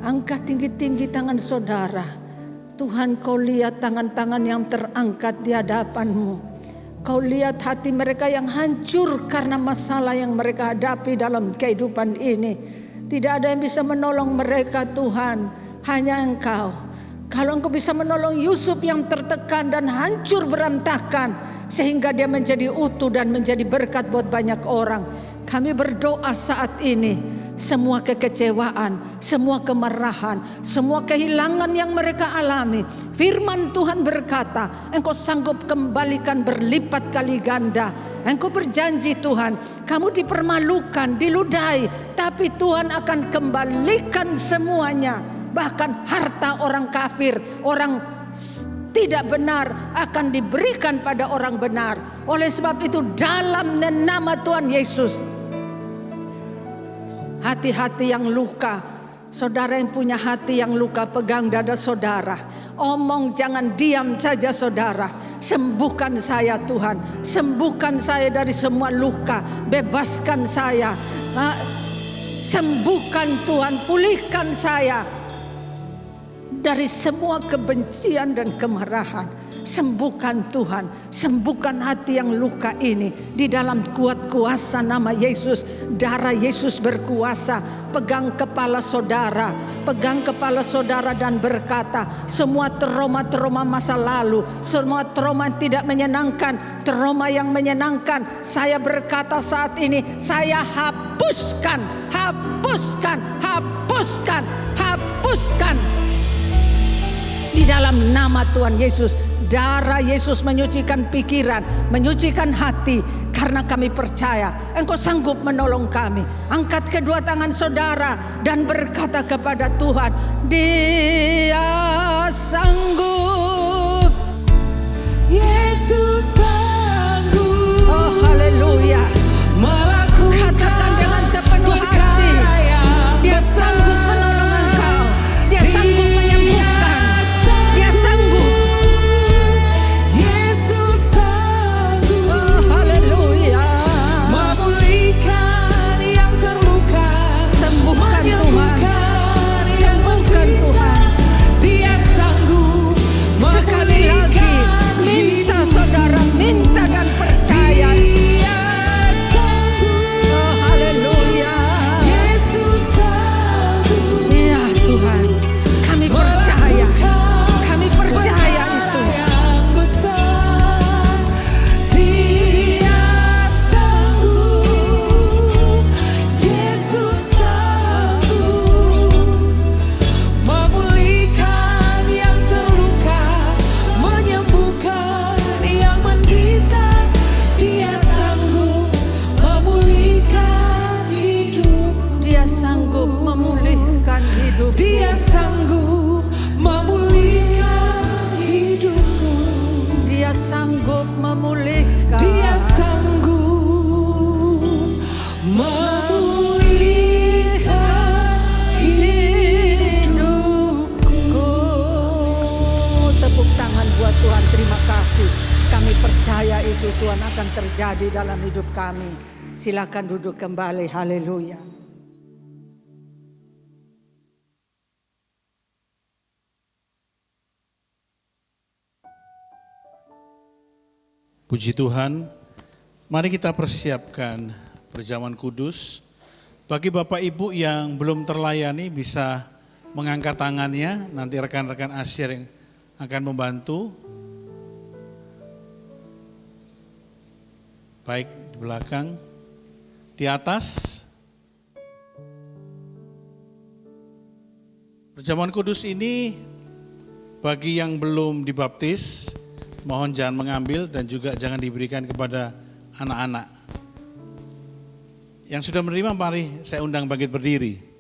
Speaker 6: Angkat tinggi-tinggi tangan saudara. Tuhan, kau lihat tangan-tangan yang terangkat di hadapanmu. Kau lihat hati mereka yang hancur karena masalah yang mereka hadapi dalam kehidupan ini. Tidak ada yang bisa menolong mereka Tuhan, hanya Engkau. Kalau Engkau bisa menolong Yusuf yang tertekan dan hancur berantakan, sehingga dia menjadi utuh dan menjadi berkat buat banyak orang. Kami berdoa saat ini, semua kekecewaan, semua kemarahan, semua kehilangan yang mereka alami, firman Tuhan berkata, Engkau sanggup kembalikan berlipat kali ganda. Engkau berjanji Tuhan, kamu dipermalukan, diludahi, tapi Tuhan akan kembalikan semuanya. Bahkan harta orang kafir, orang tidak benar akan diberikan pada orang benar. Oleh sebab itu dalam nama Tuhan Yesus, hati-hati yang luka, saudara yang punya hati yang luka, pegang dada saudara. Omong, jangan diam saja saudara. Sembuhkan saya Tuhan, sembuhkan saya dari semua luka, bebaskan saya. Sembuhkan Tuhan, pulihkan saya dari semua kebencian dan kemarahan. Sembuhkan Tuhan, sembuhkan hati yang luka ini. Di dalam kuat kuasa nama Yesus, darah Yesus berkuasa. Pegang kepala saudara, pegang kepala saudara dan berkata, semua trauma-trauma masa lalu, semua trauma yang tidak menyenangkan, trauma yang menyenangkan, saya berkata saat ini, saya hapuskan, hapuskan, hapuskan, hapuskan. Di dalam nama Tuhan Yesus, darah Yesus menyucikan pikiran, menyucikan hati. Karena kami percaya Engkau sanggup menolong kami. Angkat kedua tangan saudara dan berkata kepada Tuhan, Dia sanggup.
Speaker 2: Yesus sanggup.
Speaker 6: Oh haleluya. Katakan dengan sepenuh hati, Dia sanggup menolong engkau. Dia sanggup menyembuhkan. Dia sanggup.
Speaker 2: Yesus sanggup.
Speaker 6: Oh haleluya.
Speaker 2: Memulihkan yang terluka.
Speaker 6: Sembuhkan Tuhan.
Speaker 2: Menyembuhkan yang
Speaker 6: Sembuhkan Tuhan.
Speaker 2: Dia sanggup.
Speaker 6: Sekali lagi minta saudara, minta dan percaya.
Speaker 2: Dia sanggup.
Speaker 6: Oh haleluya.
Speaker 2: Yesus sanggup.
Speaker 6: Iya Tuhan, kami percaya. Kami percaya itu.
Speaker 2: Yang besar, Dia sanggup. Yesus sanggup. Memulihkan yang terluka, menyembuhkan yang menderita. Dia sanggup memulihkan hidup.
Speaker 6: Dia sanggup memulihkan hidup.
Speaker 2: Dia sanggup memulihkan hidupku.
Speaker 6: Dia sanggup memulihkan.
Speaker 2: Dia sanggup memulihkan hidupku.
Speaker 6: Tepuk tangan buat Tuhan, terima kasih. Kami percaya itu Tuhan akan terjadi dalam hidup kami. Silakan duduk kembali, haleluya.
Speaker 7: Puji Tuhan, mari kita persiapkan perjamuan kudus. Bagi Bapak Ibu yang belum terlayani bisa mengangkat tangannya, nanti rekan-rekan asyir yang akan membantu. Baik di belakang, di atas. Perjamuan kudus ini Bagi yang belum dibaptis, mohon jangan mengambil dan juga jangan diberikan kepada anak-anak. Yang sudah menerima, mari saya undang bangkit berdiri.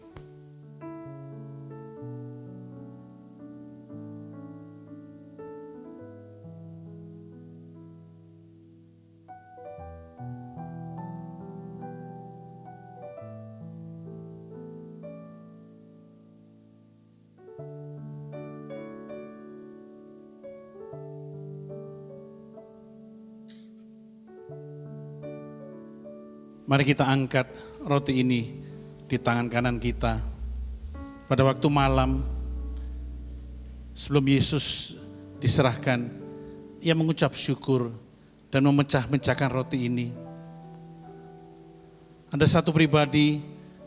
Speaker 7: Mari kita angkat roti ini di tangan kanan kita. Pada waktu malam, sebelum Yesus diserahkan, Ia mengucap syukur dan memecah-mecahkan roti ini. Ada satu pribadi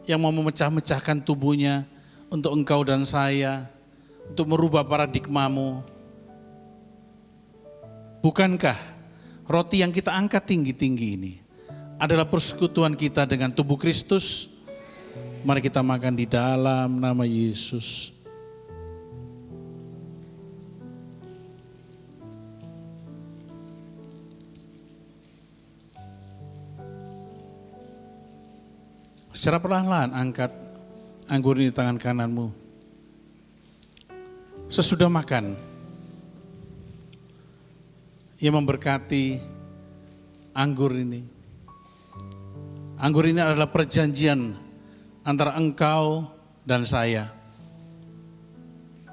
Speaker 7: yang mau memecah-mecahkan tubuhnya untuk engkau dan saya, untuk merubah paradigmamu. Bukankah roti yang kita angkat tinggi-tinggi ini adalah persekutuan kita dengan tubuh Kristus? Mari kita makan di dalam nama Yesus. Secara perlahan-lahan angkat anggur ini di tangan kananmu. Sesudah makan, Ia memberkati anggur ini. Anggur ini adalah perjanjian antara engkau dan saya.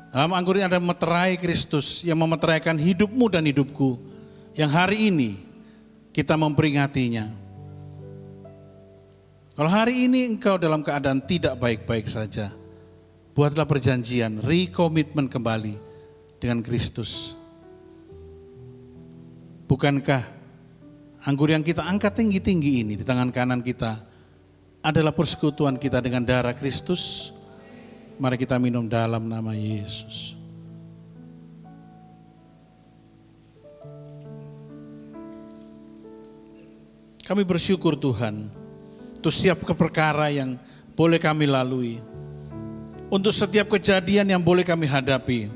Speaker 7: Dalam anggur ini ada meterai Kristus yang memeteraikan hidupmu dan hidupku, yang hari ini kita memperingatinya. Kalau hari ini engkau dalam keadaan tidak baik-baik saja, buatlah perjanjian, rekomitmen kembali dengan Kristus. Bukankah anggur yang kita angkat tinggi-tinggi ini di tangan kanan kita adalah persekutuan kita dengan darah Kristus? Mari kita minum dalam nama Yesus. Kami bersyukur Tuhan untuk setiap perkara yang boleh kami lalui, untuk setiap kejadian yang boleh kami hadapi,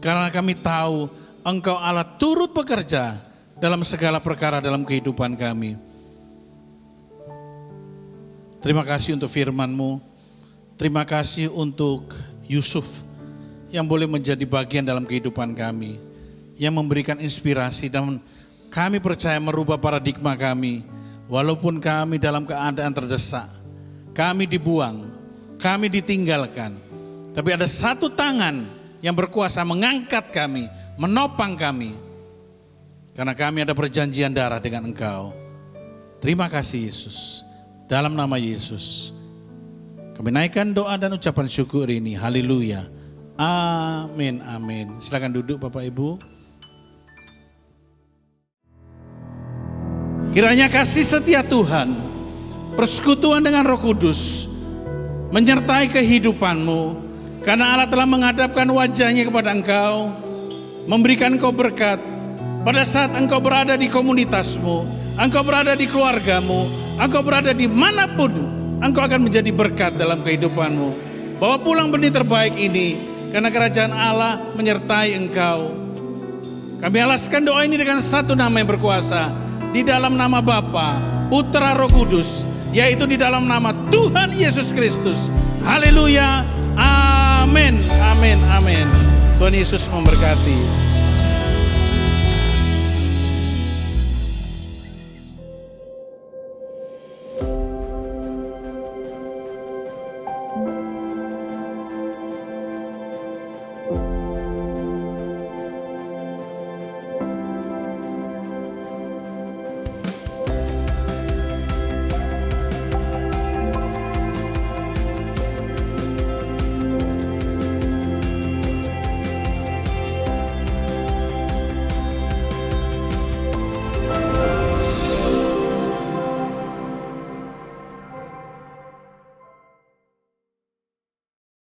Speaker 7: karena kami tahu Engkau Allah turut bekerja dalam segala perkara dalam kehidupan kami. Terima kasih untuk firman-Mu. Terima kasih untuk Yusuf yang boleh menjadi bagian dalam kehidupan kami, yang memberikan inspirasi dan kami percaya merubah paradigma kami. Walaupun kami dalam keadaan terdesak, kami dibuang, kami ditinggalkan, tapi ada satu tangan yang berkuasa mengangkat kami, menopang kami. Karena kami ada perjanjian darah dengan Engkau. Terima kasih Yesus. Dalam nama Yesus, kami naikkan doa dan ucapan syukur ini. Haleluya. Amin, amin. Silakan duduk Bapak Ibu. Kiranya kasih setia Tuhan, persekutuan dengan Roh Kudus menyertai kehidupanmu. Karena Allah telah menghadapkan wajahnya kepada engkau, memberikan engkau berkat. Pada saat engkau berada di komunitasmu, engkau berada di keluargamu, engkau berada di manapun, engkau akan menjadi berkat dalam kehidupanmu. Bawa pulang benih terbaik ini, karena kerajaan Allah menyertai engkau. Kami alaskan doa ini dengan satu nama yang berkuasa, di dalam nama Bapa, Putra, Roh Kudus, yaitu di dalam nama Tuhan Yesus Kristus. Haleluya, amin, amin, amin. Tuhan Yesus memberkati.